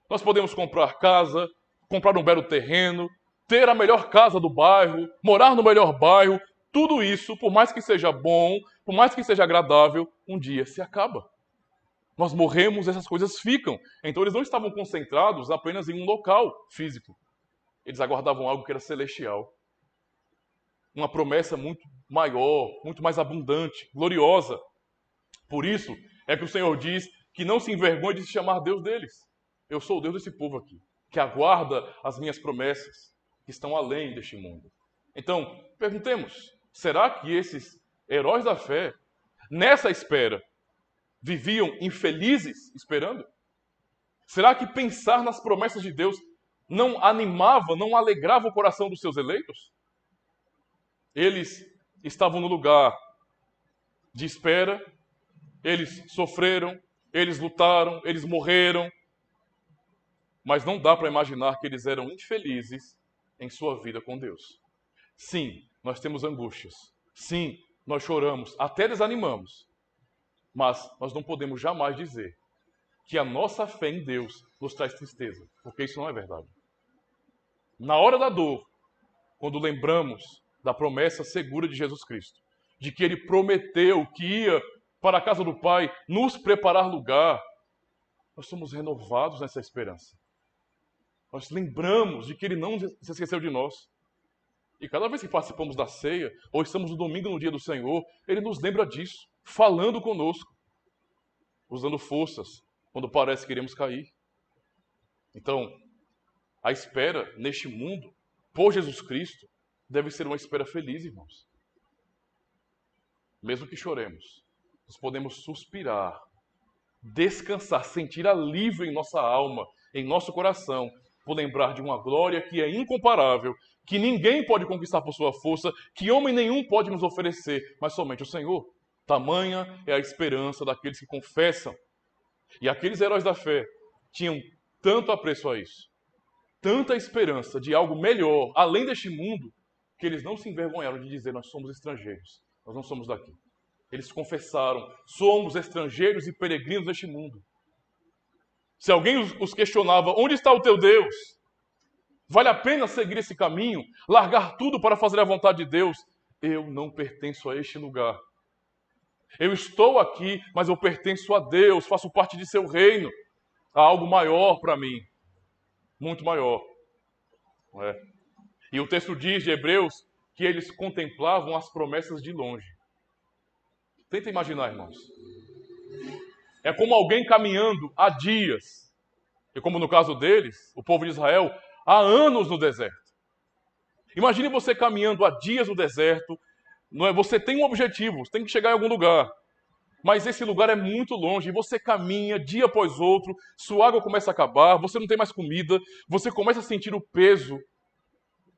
Speaker 1: Nós podemos comprar casa, comprar um belo terreno, ter a melhor casa do bairro, morar no melhor bairro. Tudo isso, por mais que seja bom, por mais que seja agradável, um dia se acaba. Nós morremos, essas coisas ficam. Então eles não estavam concentrados apenas em um local físico. Eles aguardavam algo que era celestial. Uma promessa muito maior, muito mais abundante, gloriosa. Por isso é que o Senhor diz que não se envergonhe de se chamar Deus deles. Eu sou o Deus desse povo aqui, que aguarda as minhas promessas, que estão além deste mundo. Então, perguntemos, será que esses heróis da fé, nessa espera, viviam infelizes esperando? Será que pensar nas promessas de Deus não animava, não alegrava o coração dos seus eleitos? Eles estavam no lugar de espera, eles sofreram, eles lutaram, eles morreram, mas não dá para imaginar que eles eram infelizes em sua vida com Deus. Sim, nós temos angústias. Sim, nós choramos, até desanimamos. Mas nós não podemos jamais dizer que a nossa fé em Deus nos traz tristeza, porque isso não é verdade. Na hora da dor, quando lembramos da promessa segura de Jesus Cristo, de que Ele prometeu que ia para a casa do Pai nos preparar lugar, nós somos renovados nessa esperança. Nós lembramos de que Ele não se esqueceu de nós. E cada vez que participamos da ceia, ou estamos no domingo no dia do Senhor, Ele nos lembra disso, falando conosco, usando forças quando parece que iremos cair. Então, a espera neste mundo, por Jesus Cristo, deve ser uma espera feliz, irmãos. Mesmo que choremos, nós podemos suspirar, descansar, sentir alívio em nossa alma, em nosso coração, por lembrar de uma glória que é incomparável, que ninguém pode conquistar por sua força, que homem nenhum pode nos oferecer, mas somente o Senhor. Tamanha é a esperança daqueles que confessam. E aqueles heróis da fé tinham tanto apreço a isso, tanta esperança de algo melhor, além deste mundo, que eles não se envergonharam de dizer: nós somos estrangeiros, nós não somos daqui. Eles confessaram: somos estrangeiros e peregrinos neste mundo. Se alguém os questionava: onde está o teu Deus? Vale a pena seguir esse caminho? Largar tudo para fazer a vontade de Deus? Eu não pertenço a este lugar. Eu estou aqui, mas eu pertenço a Deus, faço parte de seu reino. Há algo maior para mim, muito maior. Não é? E o texto diz de Hebreus que eles contemplavam as promessas de longe. Tenta imaginar, irmãos. É como alguém caminhando há dias, e como no caso deles, o povo de Israel, há anos no deserto. Imagine você caminhando há dias no deserto, não é? Você tem um objetivo, você tem que chegar em algum lugar, mas esse lugar é muito longe, e você caminha dia após outro, sua água começa a acabar, você não tem mais comida, você começa a sentir o peso,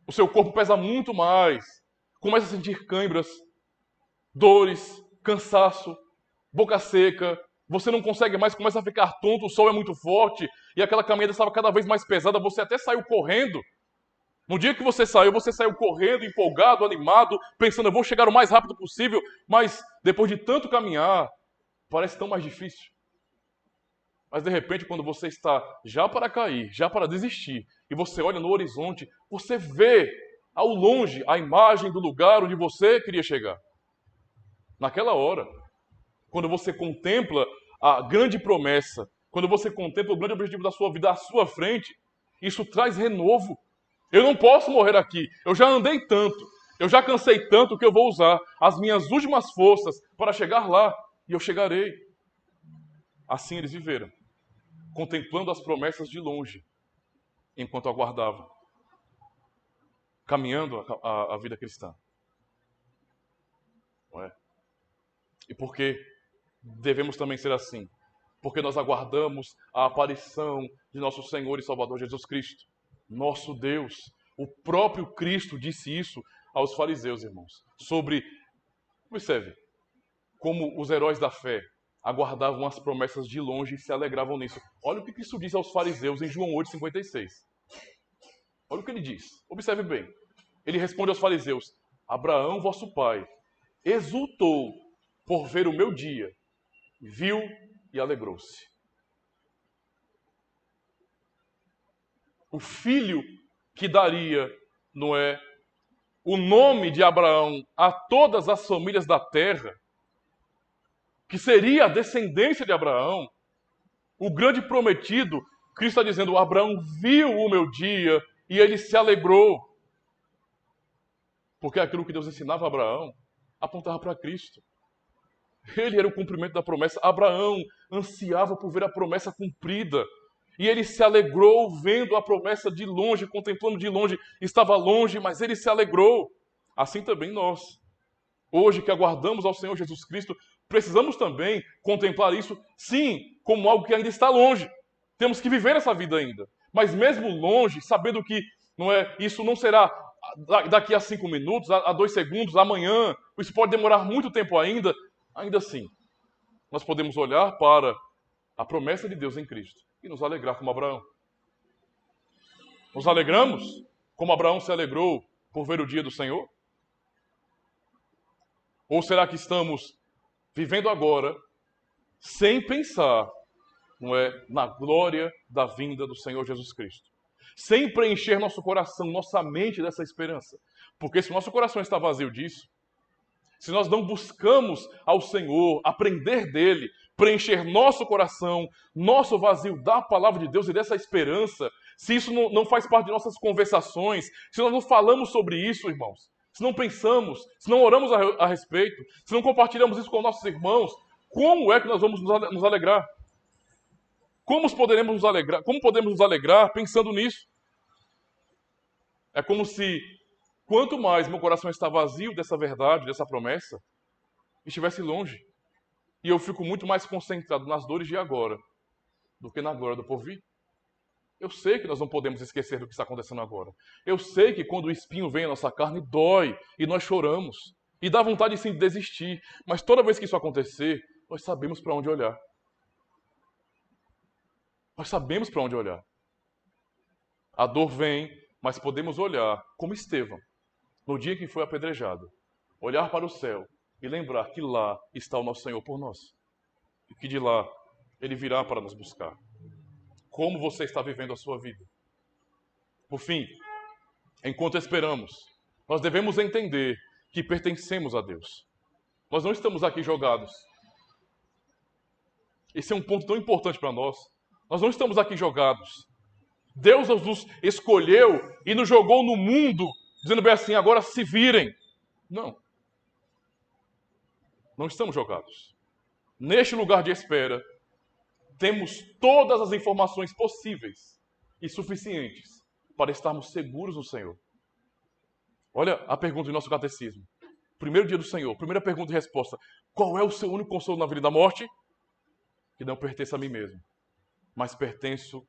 Speaker 1: o seu corpo pesa muito mais, começa a sentir câimbras, dores, cansaço, boca seca, você não consegue mais, começa a ficar tonto, o sol é muito forte, e aquela caminhada estava cada vez mais pesada, você até saiu correndo. No dia que você saiu correndo, empolgado, animado, pensando: eu vou chegar o mais rápido possível, mas depois de tanto caminhar, parece tão mais difícil. Mas de repente, quando você está já para cair, já para desistir, e você olha no horizonte, você vê ao longe a imagem do lugar onde você queria chegar. Naquela hora, quando você contempla a grande promessa, quando você contempla o grande objetivo da sua vida à sua frente, isso traz renovo. Eu não posso morrer aqui, eu já andei tanto, eu já cansei tanto que eu vou usar as minhas últimas forças para chegar lá, e eu chegarei. Assim eles viveram, contemplando as promessas de longe, enquanto aguardavam, caminhando a vida cristã. Não é? E por que devemos também ser assim? Porque nós aguardamos a aparição de nosso Senhor e Salvador Jesus Cristo, nosso Deus. O próprio Cristo disse isso aos fariseus, irmãos. Observe, como os heróis da fé aguardavam as promessas de longe e se alegravam nisso. Olha o que Cristo diz aos fariseus em João 8,56. Olha o que ele diz. Observe bem. Ele responde aos fariseus: Abraão, vosso pai, exultou por ver o meu dia, viu e alegrou-se. O filho que daria, Noé, o nome de Abraão a todas as famílias da terra, que seria a descendência de Abraão, O grande prometido, Cristo está dizendo, Abraão viu o meu dia e ele se alegrou. Porque aquilo que Deus ensinava a Abraão apontava para Cristo. Ele era o cumprimento da promessa. Abraão ansiava por ver a promessa cumprida. E ele se alegrou vendo a promessa de longe, contemplando de longe. Estava longe, mas ele se alegrou. Assim também nós. Hoje que aguardamos ao Senhor Jesus Cristo, precisamos também contemplar isso, sim, como algo que ainda está longe. Temos que viver essa vida ainda. Mas mesmo longe, sabendo que isso não será daqui a 5 minutos, a 2 segundos, amanhã, isso pode demorar muito tempo ainda assim, nós podemos olhar para a promessa de Deus em Cristo e nos alegrar como Abraão. Nos alegramos como Abraão se alegrou por ver o dia do Senhor? Ou será que estamos vivendo agora sem pensar, na glória da vinda do Senhor Jesus Cristo? Sem preencher nosso coração, nossa mente dessa esperança. Porque se o nosso coração está vazio disso, se nós não buscamos ao Senhor, aprender dele, preencher nosso coração, nosso vazio da palavra de Deus e dessa esperança, se isso não faz parte de nossas conversações, se nós não falamos sobre isso, irmãos, se não pensamos, se não oramos a respeito, se não compartilhamos isso com nossos irmãos, como é que nós vamos nos alegrar? Como podemos nos alegrar pensando nisso? É como se, quanto mais meu coração está vazio dessa verdade, dessa promessa, estivesse longe. E eu fico muito mais concentrado nas dores de agora do que na glória do porvir. Eu sei que nós não podemos esquecer do que está acontecendo agora. Eu sei que quando o espinho vem à nossa carne, dói e nós choramos. E dá vontade sim de desistir. Mas toda vez que isso acontecer, nós sabemos para onde olhar. Nós sabemos para onde olhar. A dor vem, mas podemos olhar como Estevão, no dia que foi apedrejado. Olhar para o céu e lembrar que lá está o nosso Senhor por nós. E que de lá Ele virá para nos buscar. Como você está vivendo a sua vida? Por fim, enquanto esperamos, nós devemos entender que pertencemos a Deus. Nós não estamos aqui jogados. Esse é um ponto tão importante para nós. Nós não estamos aqui jogados. Deus nos escolheu e nos jogou no mundo, dizendo bem assim, agora se virem. Não. Não estamos jogados. Neste lugar de espera, temos todas as informações possíveis e suficientes para estarmos seguros no Senhor. Olha a pergunta do nosso catecismo. Primeiro dia do Senhor, primeira pergunta e resposta. Qual é o seu único consolo na vida da morte? Que não pertence a mim mesmo, mas pertenço,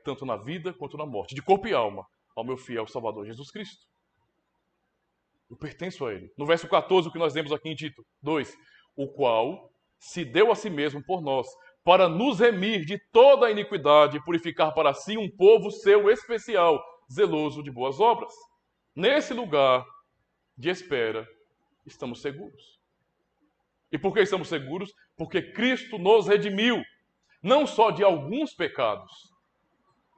Speaker 1: tanto na vida quanto na morte, de corpo e alma, ao meu fiel Salvador Jesus Cristo. Eu pertenço a Ele. No verso 14, o que nós lemos aqui em Tito 2, o qual se deu a si mesmo por nós, para nos remir de toda a iniquidade e purificar para si um povo seu especial, zeloso de boas obras. Nesse lugar de espera, estamos seguros. E por que estamos seguros? Porque Cristo nos redimiu, não só de alguns pecados.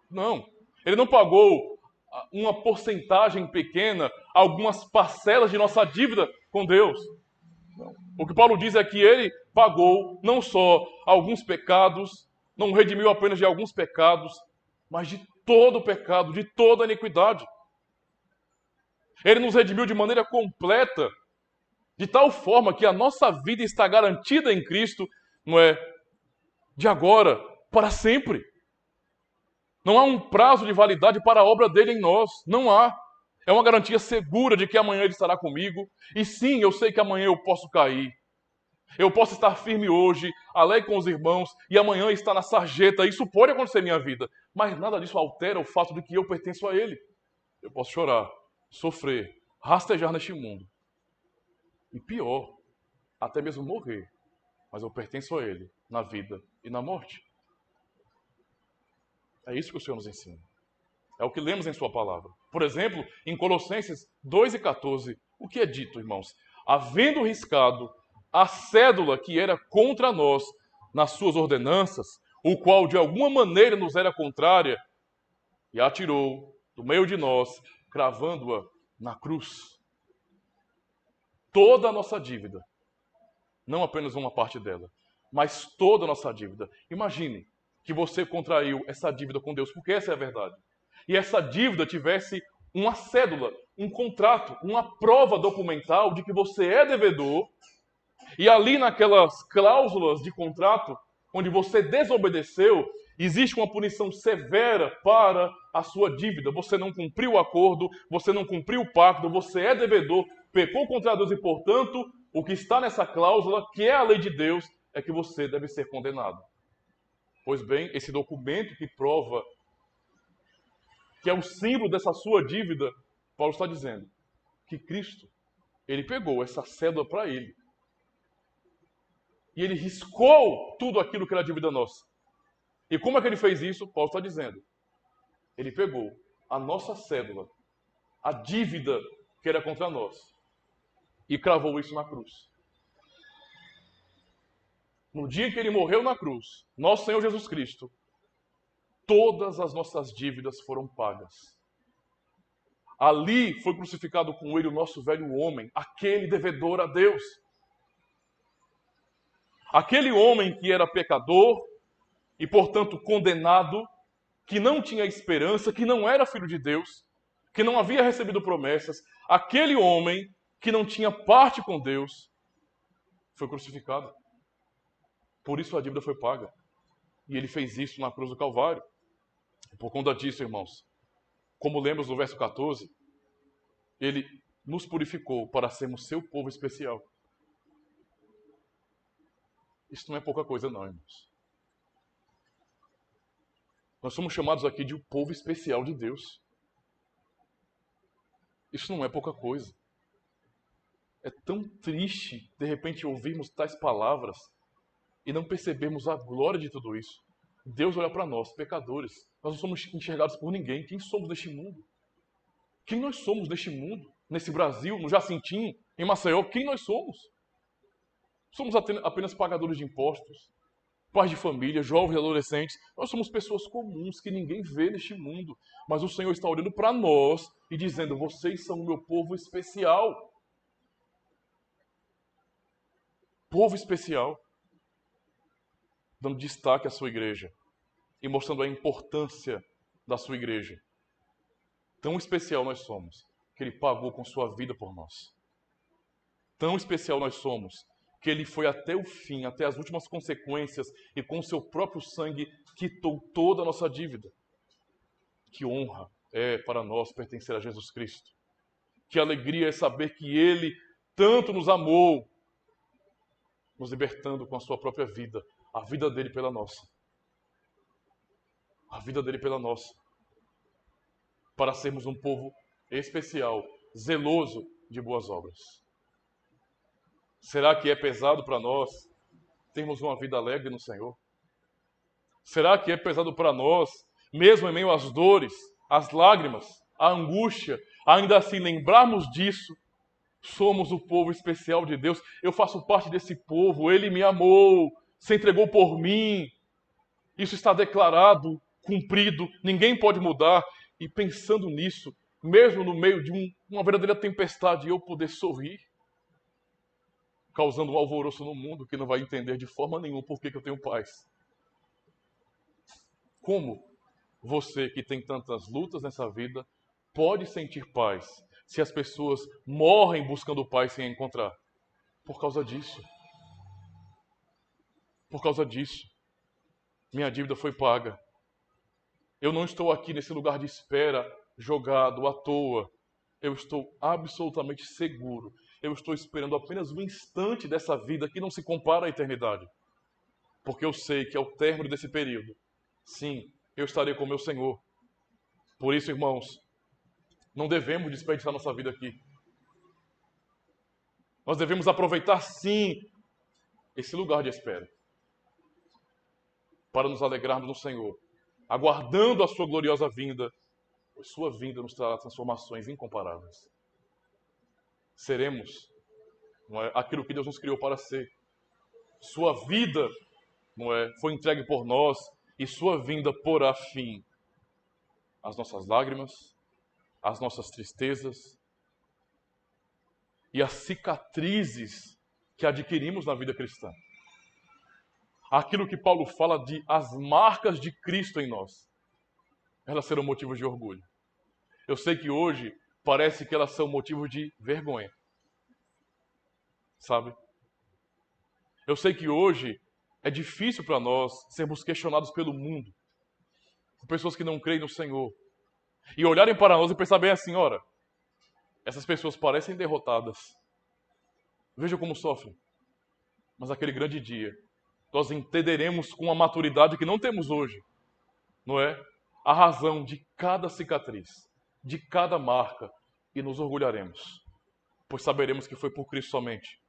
Speaker 1: Não, Ele não pagou uma porcentagem pequena, algumas parcelas de nossa dívida com Deus. Não. O que Paulo diz é que Ele pagou não só alguns pecados, não redimiu apenas de alguns pecados, mas de todo o pecado, de toda a iniquidade. Ele nos redimiu de maneira completa, de tal forma que a nossa vida está garantida em Cristo, de agora para sempre. Não há um prazo de validade para a obra dele em nós. Não há. É uma garantia segura de que amanhã ele estará comigo. E sim, eu sei que amanhã eu posso cair. Eu posso estar firme hoje, alegre com os irmãos, e amanhã estar na sarjeta. Isso pode acontecer em minha vida. Mas nada disso altera o fato de que eu pertenço a ele. Eu posso chorar, sofrer, rastejar neste mundo. E pior, até mesmo morrer. Mas eu pertenço a ele, na vida e na morte. É isso que o Senhor nos ensina. É o que lemos em sua palavra. Por exemplo, em Colossenses 2:14, o que é dito, irmãos? Havendo riscado a cédula que era contra nós nas suas ordenanças, o qual de alguma maneira nos era contrária, e a atirou do meio de nós, cravando-a na cruz. Toda a nossa dívida, não apenas uma parte dela, mas toda a nossa dívida. Imagine que você contraiu essa dívida com Deus, porque essa é a verdade. E essa dívida tivesse uma cédula, um contrato, uma prova documental de que você é devedor, e ali naquelas cláusulas de contrato, onde você desobedeceu, existe uma punição severa para a sua dívida. Você não cumpriu o acordo, você não cumpriu o pacto, você é devedor, pecou contra Deus e, portanto, o que está nessa cláusula, que é a lei de Deus, é que você deve ser condenado. Pois bem, esse documento que prova que é o símbolo dessa sua dívida, Paulo está dizendo que Cristo, ele pegou essa cédula para ele. E ele riscou tudo aquilo que era dívida nossa. E como é que ele fez isso? Paulo está dizendo. Ele pegou a nossa cédula, a dívida que era contra nós, e cravou isso na cruz. No dia em que ele morreu na cruz, nosso Senhor Jesus Cristo, todas as nossas dívidas foram pagas. Ali foi crucificado com ele o nosso velho homem, aquele devedor a Deus. Aquele homem que era pecador e, portanto, condenado, que não tinha esperança, que não era filho de Deus, que não havia recebido promessas, aquele homem que não tinha parte com Deus, foi crucificado. Por isso a dívida foi paga. E ele fez isso na cruz do Calvário. E por conta disso, irmãos, como lemos no verso 14, ele nos purificou para sermos seu povo especial. Isso não é pouca coisa, não, irmãos. Nós somos chamados aqui de um povo especial de Deus. Isso não é pouca coisa. É tão triste, de repente, ouvirmos tais palavras e não percebermos a glória de tudo isso. Deus olha para nós, pecadores. Nós não somos enxergados por ninguém. Quem somos neste mundo? Quem nós somos neste mundo? Nesse Brasil, no Jacintim, em Maceió, quem nós somos? Somos apenas pagadores de impostos, pais de família, jovens e adolescentes. Nós somos pessoas comuns que ninguém vê neste mundo. Mas o Senhor está olhando para nós e dizendo: vocês são o meu povo especial. Povo especial. Dando destaque à sua igreja e mostrando a importância da sua igreja. Tão especial nós somos que Ele pagou com sua vida por nós. Tão especial nós somos que Ele foi até o fim, até as últimas consequências e com seu próprio sangue quitou toda a nossa dívida. Que honra é para nós pertencer a Jesus Cristo. Que alegria é saber que Ele tanto nos amou, nos libertando com a sua própria vida, a vida dele pela nossa. A vida dele pela nossa. Para sermos um povo especial, zeloso de boas obras. Será que é pesado para nós termos uma vida alegre no Senhor? Será que é pesado para nós, mesmo em meio às dores, às lágrimas, à angústia, ainda assim lembrarmos disso? Somos o povo especial de Deus. Eu faço parte desse povo. Ele me amou, se entregou por mim. Isso está declarado, cumprido. Ninguém pode mudar. E pensando nisso, mesmo no meio de uma verdadeira tempestade, eu poder sorrir, causando um alvoroço no mundo que não vai entender de forma nenhuma por que eu tenho paz. Como você que tem tantas lutas nessa vida pode sentir paz se as pessoas morrem buscando paz sem encontrar? Por causa disso. Por causa disso. Minha dívida foi paga. Eu não estou aqui nesse lugar de espera, jogado à toa. Eu estou absolutamente seguro. Eu estou esperando apenas um instante dessa vida que não se compara à eternidade. Porque eu sei que ao término desse período, sim, eu estarei com o meu Senhor. Por isso, irmãos, não devemos desperdiçar nossa vida aqui. Nós devemos aproveitar, sim, esse lugar de espera. Para nos alegrarmos no Senhor, aguardando a sua gloriosa vinda, pois sua vinda nos trará transformações incomparáveis. Seremos, não é, aquilo que Deus nos criou para ser. Sua vida, não é, foi entregue por nós e sua vinda porá fim às nossas lágrimas, às nossas tristezas e às cicatrizes que adquirimos na vida cristã. aquilo que Paulo fala de as marcas de Cristo em nós, elas serão motivos de orgulho. Eu sei que hoje parece que elas são motivo de vergonha, sabe? Eu sei que hoje é difícil para nós sermos questionados pelo mundo, por pessoas que não creem no Senhor, e olharem para nós e pensar bem assim, ora, essas pessoas parecem derrotadas. Veja como sofrem. Mas aquele grande dia, nós entenderemos com a maturidade que não temos hoje, não é? A razão de cada cicatriz, de cada marca, e nos orgulharemos, pois saberemos que foi por Cristo somente.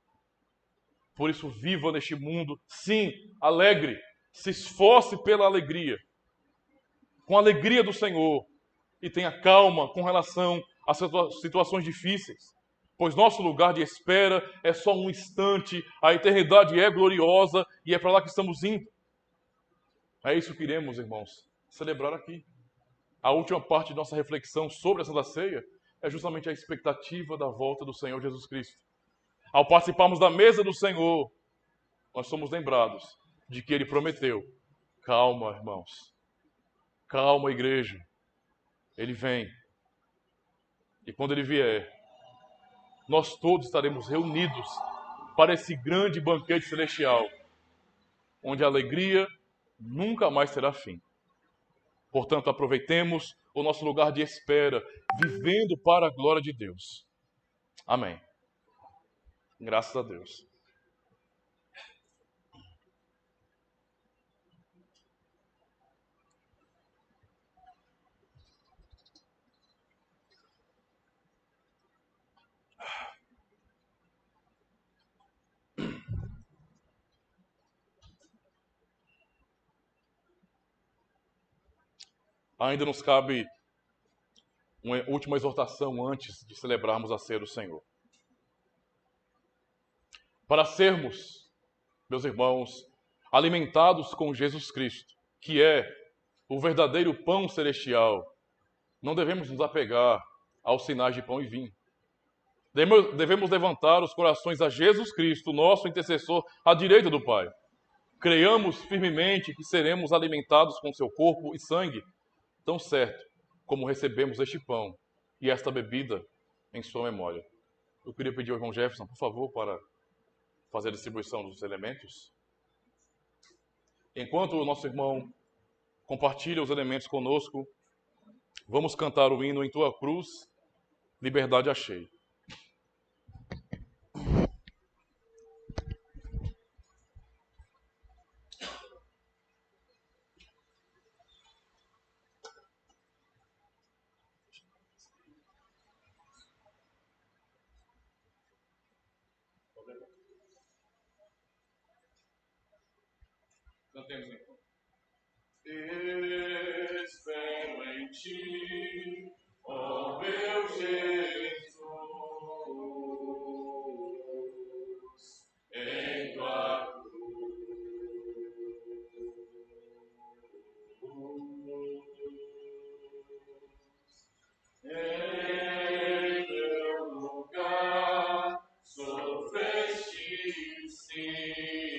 Speaker 1: Por isso, viva neste mundo, sim, alegre, se esforce pela alegria, com a alegria do Senhor, e tenha calma com relação às situações difíceis, pois nosso lugar de espera é só um instante, a eternidade é gloriosa e é para lá que estamos indo. É isso que iremos, irmãos, celebrar aqui. A última parte de nossa reflexão sobre a Santa Ceia é justamente a expectativa da volta do Senhor Jesus Cristo. Ao participarmos da mesa do Senhor, nós somos lembrados de que Ele prometeu. Calma, irmãos. Calma, igreja. Ele vem. E quando Ele vier, nós todos estaremos reunidos para esse grande banquete celestial, onde a alegria nunca mais terá fim. Portanto, aproveitemos o nosso lugar de espera, vivendo para a glória de Deus. Amém. Graças a Deus. Ainda nos cabe uma última exortação antes de celebrarmos a ceia do Senhor. Para sermos, meus irmãos, alimentados com Jesus Cristo, que é o verdadeiro pão celestial, não devemos nos apegar aos sinais de pão e vinho. Devemos levantar os corações a Jesus Cristo, nosso intercessor, à direita do Pai. Creiamos firmemente que seremos alimentados com seu corpo e sangue, tão certo como recebemos este pão e esta bebida em sua memória. Eu queria pedir ao irmão Jefferson, por favor, para fazer a distribuição dos elementos. Enquanto o nosso irmão compartilha os elementos conosco, vamos cantar o hino Em Tua Cruz, Liberdade Achei. Cantemos então. Espero em Ti, ó meu Jesus, em Tua cruz. Em Teu lugar sofreste sim.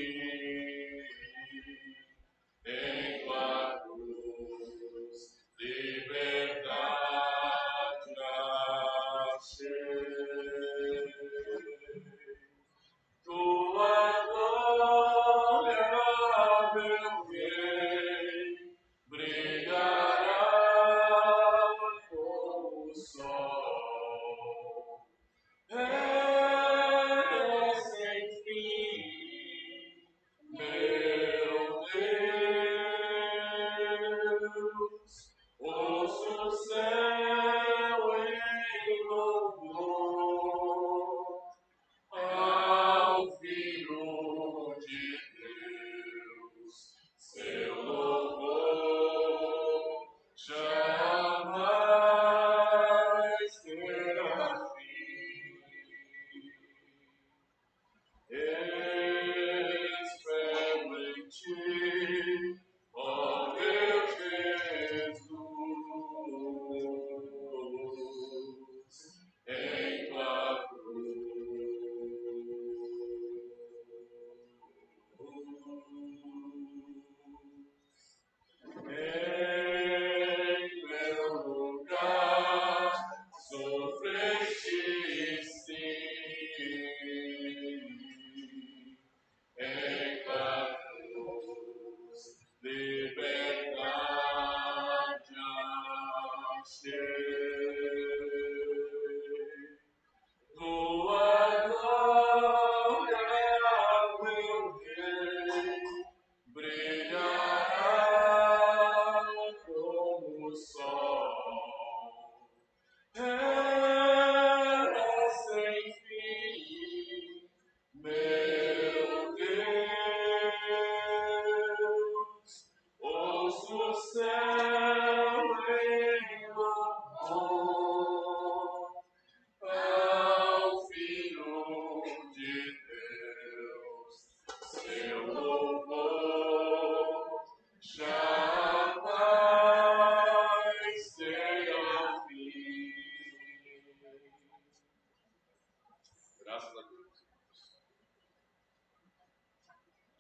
Speaker 1: Em Tua cruz, liberdade achei. Tua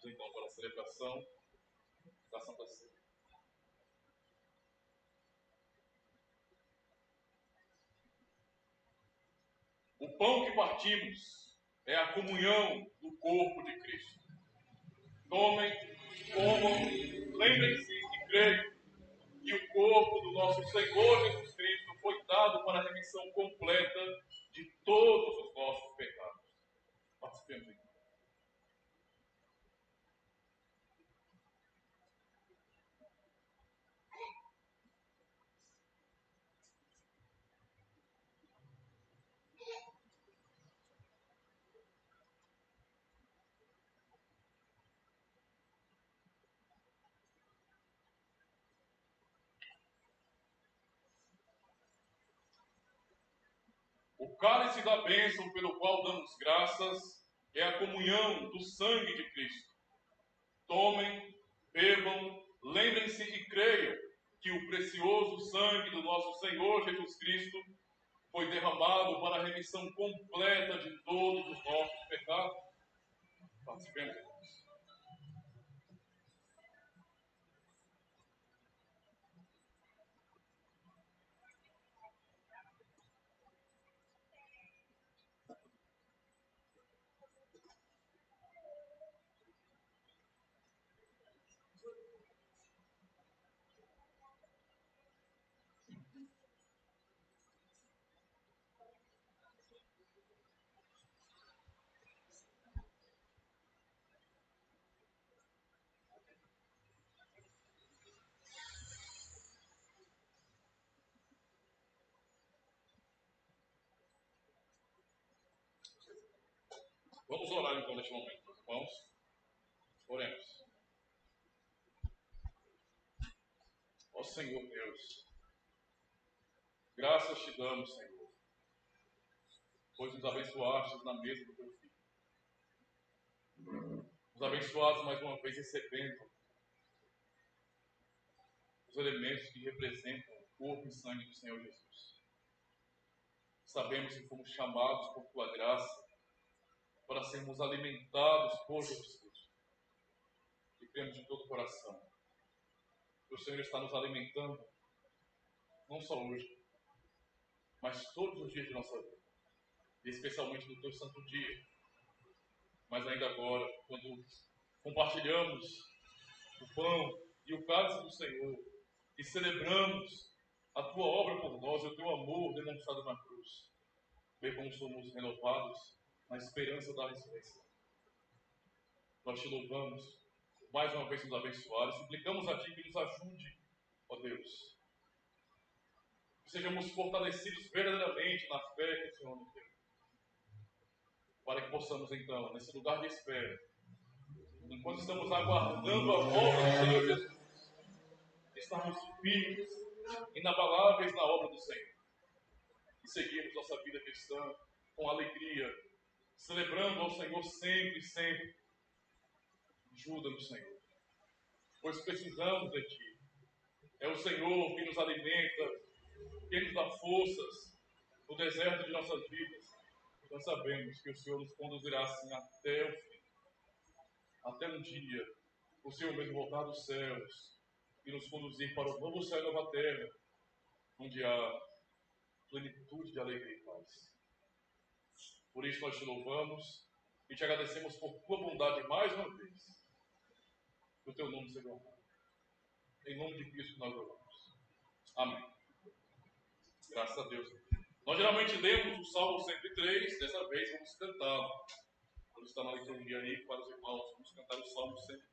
Speaker 1: então para a celebração da Santa Ceia. O pão que partimos é a comunhão do corpo de Cristo. Tomem, comam, lembrem-se e creiam que o corpo do nosso Senhor Jesus Cristo foi dado para a remissão completa de todos os nossos pecados. Participemos então. O cálice da bênção pelo qual damos graças é a comunhão do sangue de Cristo. Tomem, bebam, lembrem-se e creiam que o precioso sangue do nosso Senhor Jesus Cristo foi derramado para a remissão completa de todos os nossos pecados. Participemos, irmãos. Vamos orar então neste momento, meus irmãos. Oremos. Ó Senhor Deus, graças te damos, Senhor, pois nos abençoaste na mesa do teu Filho. Nos abençoados mais uma vez recebendo os elementos que representam o corpo e sangue do Senhor Jesus. Sabemos que fomos chamados por tua graça para sermos alimentados por Jesus Cristo. E cremos de todo o coração que o Senhor está nos alimentando, não só hoje, mas todos os dias de nossa vida, e especialmente no teu santo dia. Mas ainda agora, quando compartilhamos o pão e o cálice do Senhor e celebramos a tua obra por nós e o teu amor demonstrado na cruz, ver como somos renovados na esperança da ressurreição. Nós te louvamos, mais uma vez nos abençoar e suplicamos a ti que nos ajude, ó Deus, que sejamos fortalecidos verdadeiramente na fé que o Senhor nos deu, para que possamos então, nesse lugar de espera, enquanto estamos aguardando a volta do Senhor Jesus, estarmos firmes, inabaláveis na obra do Senhor e seguirmos nossa vida cristã com alegria, celebrando ao Senhor sempre, sempre. Ajuda-nos, Senhor, pois precisamos de Ti. É o Senhor que nos alimenta, que nos dá forças no deserto de nossas vidas. Nós sabemos que o Senhor nos conduzirá assim até o fim, até um dia o Senhor mesmo voltar dos céus e nos conduzir para o novo céu e nova terra, onde há plenitude de alegria e paz. Por isso nós te louvamos e te agradecemos por tua bondade mais uma vez. Que o teu nome seja honrado. Em nome de Cristo nós oramos. Amém. Graças a Deus. Nós geralmente lemos o Salmo 103, dessa vez vamos cantá-lo. Quando está na liturgia aí, para os irmãos, vamos cantar o Salmo 103.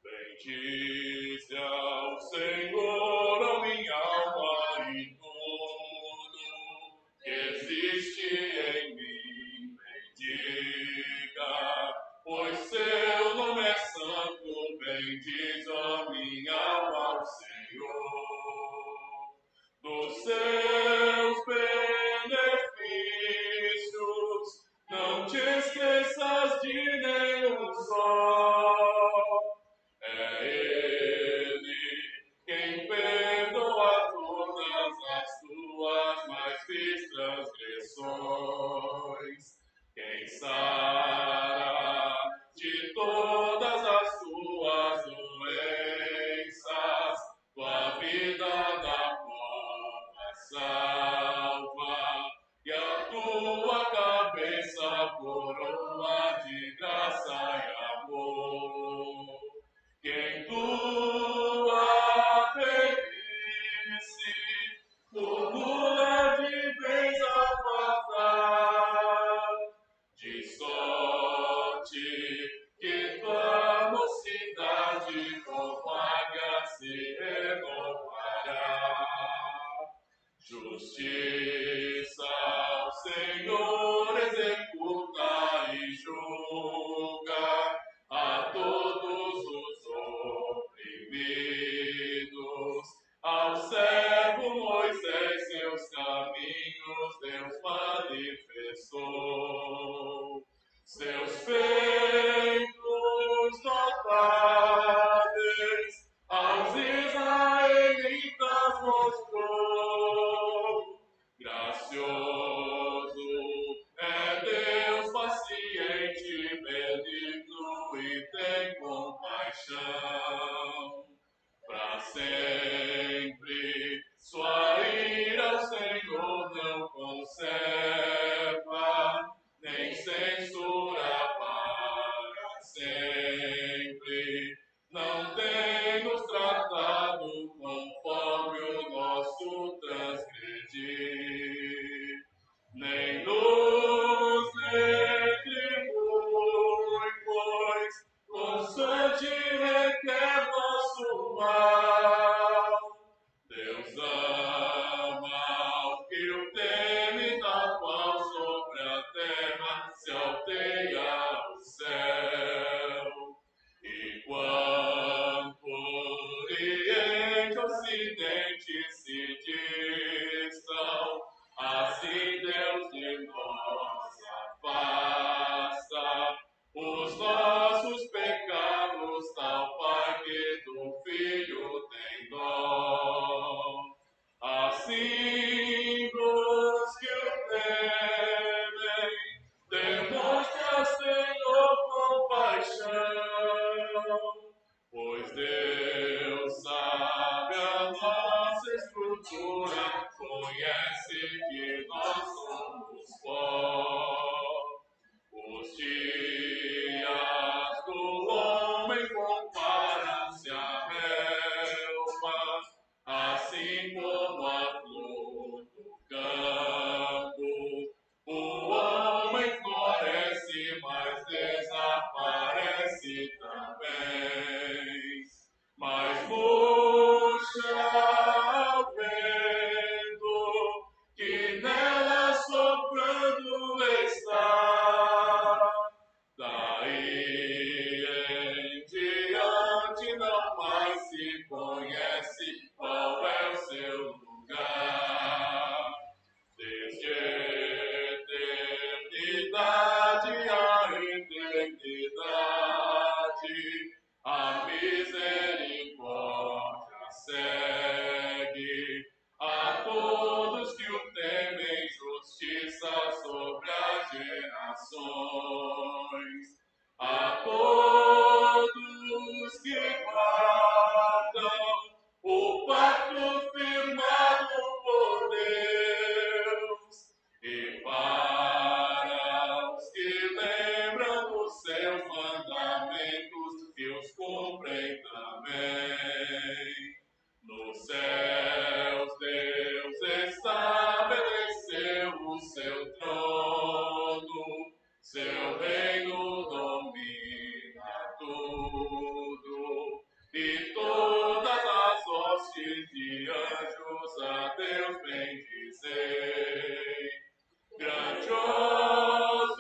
Speaker 1: Bendize ao Senhor, ó minha alma, e tudo que existe em mim. Bendiga, pois seu nome é santo. Bendize, ó minha alma, ao Senhor. Dos seus benefícios, não te esqueças de nenhum só. É Ele quem justiça o Senhor executa e julga a todos os oprimidos. Ao servo Moisés seus caminhos Deus manifestou. Seus feitos notáveis aos israelitas mostrou. Gracioso é Deus, paciente, benigno e tem compaixão. Para sempre sua ira o Senhor não conserva, nem censura para sempre. Não tem nos tratado conforme o nosso transgredir, nem nos retribui, pois constante requer nosso mal. Deus ama o que o teme, tal qual sobre a terra se alteia o céu. E quanto Oriente, Ocidente se distam, assim Deus de nós afasta os nossos pecados, tal Pai que do Filho tem dó. Assim dos que o temem, demonstra, Senhor, compaixão, pois Deus sabe a nossa estrutura, conhece que nós somos pó. Os dias do homem comparam-se à relva, assim como a flor do campo. O homem floresce, mas desaparece também. Mas murcha o vento que nela soprando está. Daí em diante não mais se conhece qual é o seu lugar. Desde eternidade a eternidade, a misericórdia segue a todos que o temem, justiça sobre as gerações. A todos que guardam o pacto firmado por Deus, e para os que lembram dos seus mandamentos e os cumprem também. Nos céus Deus estabeleceu o seu trono, seu reino domina tudo, e todas as hostes de anjos a Deus bendizem. Grandiosos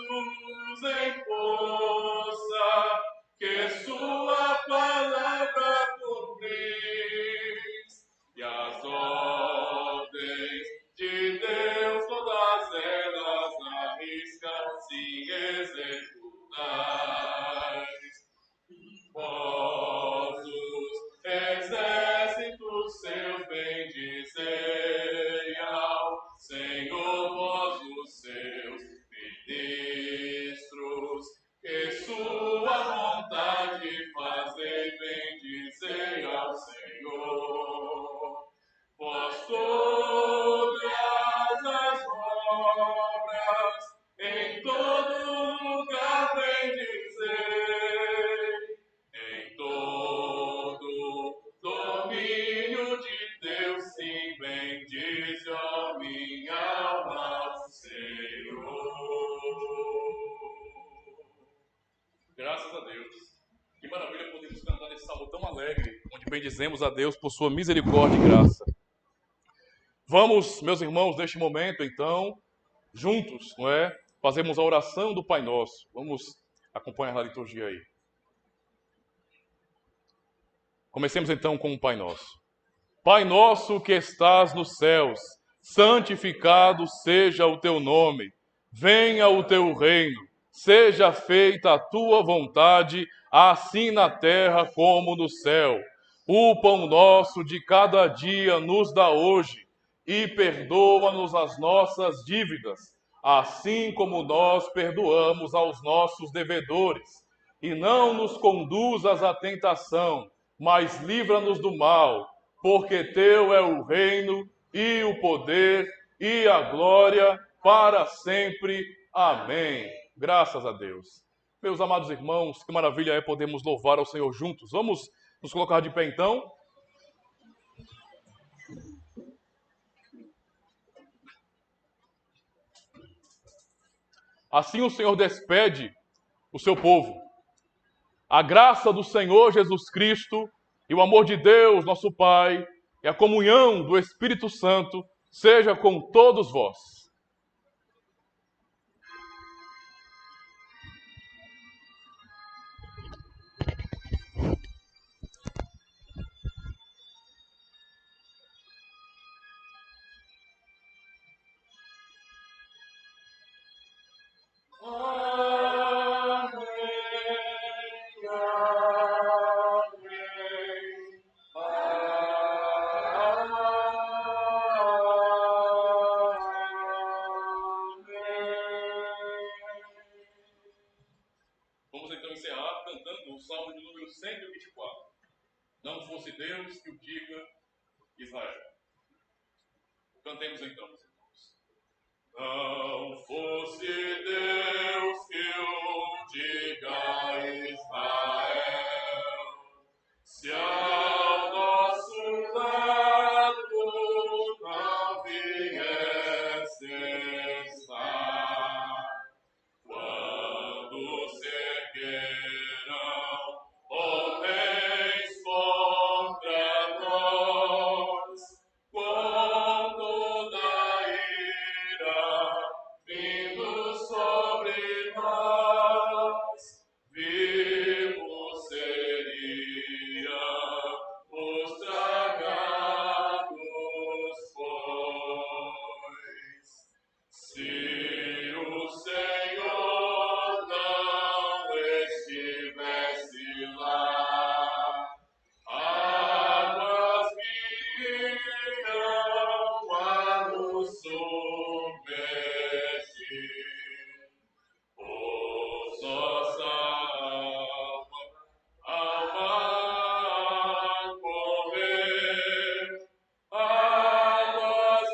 Speaker 1: em força, que sua palavra cumpris, e as ordens de Deus, todas elas à risca se executais. Vós os exércitos seus bendizei ao Senhor, vós os seus ministros, que sua vontade fazei, bendizei ao Senhor. Vós todas as obras, em todo lugar bendizei, em todo domínio de Deus, sim, bendize, ó minha alma, Senhor. Graças a Deus. Que maravilha podermos cantar esse salmo tão alegre, onde bendizemos a Deus por sua misericórdia e graça. Vamos, meus irmãos, neste momento, então, juntos, não é? Fazemos a oração do Pai Nosso. Vamos acompanhar a liturgia aí. Comecemos então com o Pai Nosso. Pai nosso que estás nos céus, santificado seja o teu nome. Venha o teu reino. Seja feita a tua vontade, assim na terra como no céu. O pão nosso de cada dia nos dá hoje, e perdoa-nos as nossas dívidas, assim como nós perdoamos aos nossos devedores. E não nos conduzas à tentação, mas livra-nos do mal, porque teu é o reino e o poder e a glória para sempre. Amém. Graças a Deus. Meus amados irmãos, que maravilha é podermos louvar ao Senhor juntos. Vamos nos colocar de pé então. Assim o Senhor despede o seu povo. A graça do Senhor Jesus Cristo e o amor de Deus, nosso Pai, e a comunhão do Espírito Santo seja com todos vós. Vamos então encerrar cantando o Salmo de número 124. Não fosse Deus que o diga, Israel. Cantemos então, meus irmãos. Não fosse Deus que o diga, Israel, se ao nosso lado não viesse estar. Quando se erguerão homens contra nós, com toda ira vindo sobre nós, vivos seríamos tragados, pois se o Senhor não estivesse lá, águas viriam a nos submergir. Pois nossa alma correr, águas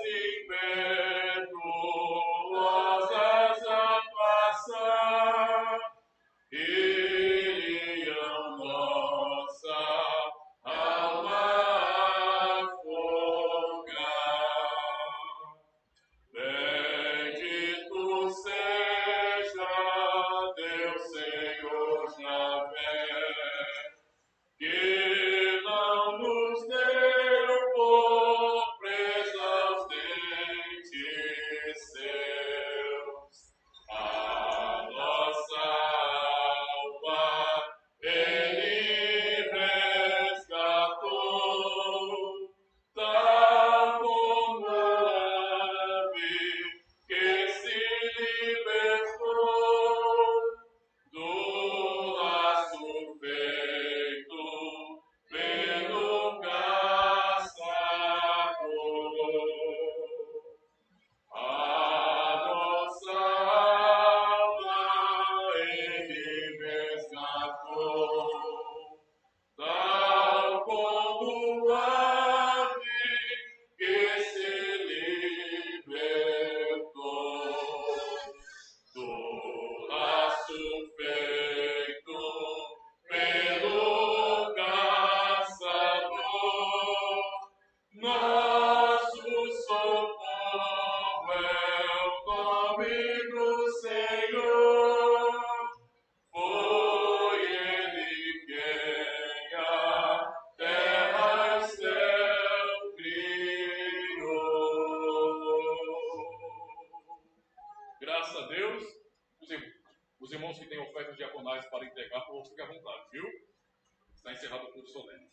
Speaker 1: impetuosas a passar, iriam nossa alma afogar. Bendito seja Deus, Senhor Javé, que não nos deu por presa aos dentes seus. A nossa alma Ele resgatou, tal como ave que se libertou do laço feito pelo caçador. A nossa alma Ele resgatou, tal como ave que se libertou do laço feito pelo caçador. Nosso socorro é o nome do Senhor. Foi Ele quem a terra e o céu criou. Graças a Deus. Os irmãos que têm ofertas diaconais para entregar, por favor, fiquem à vontade, viu? Está encerrado o culto solene.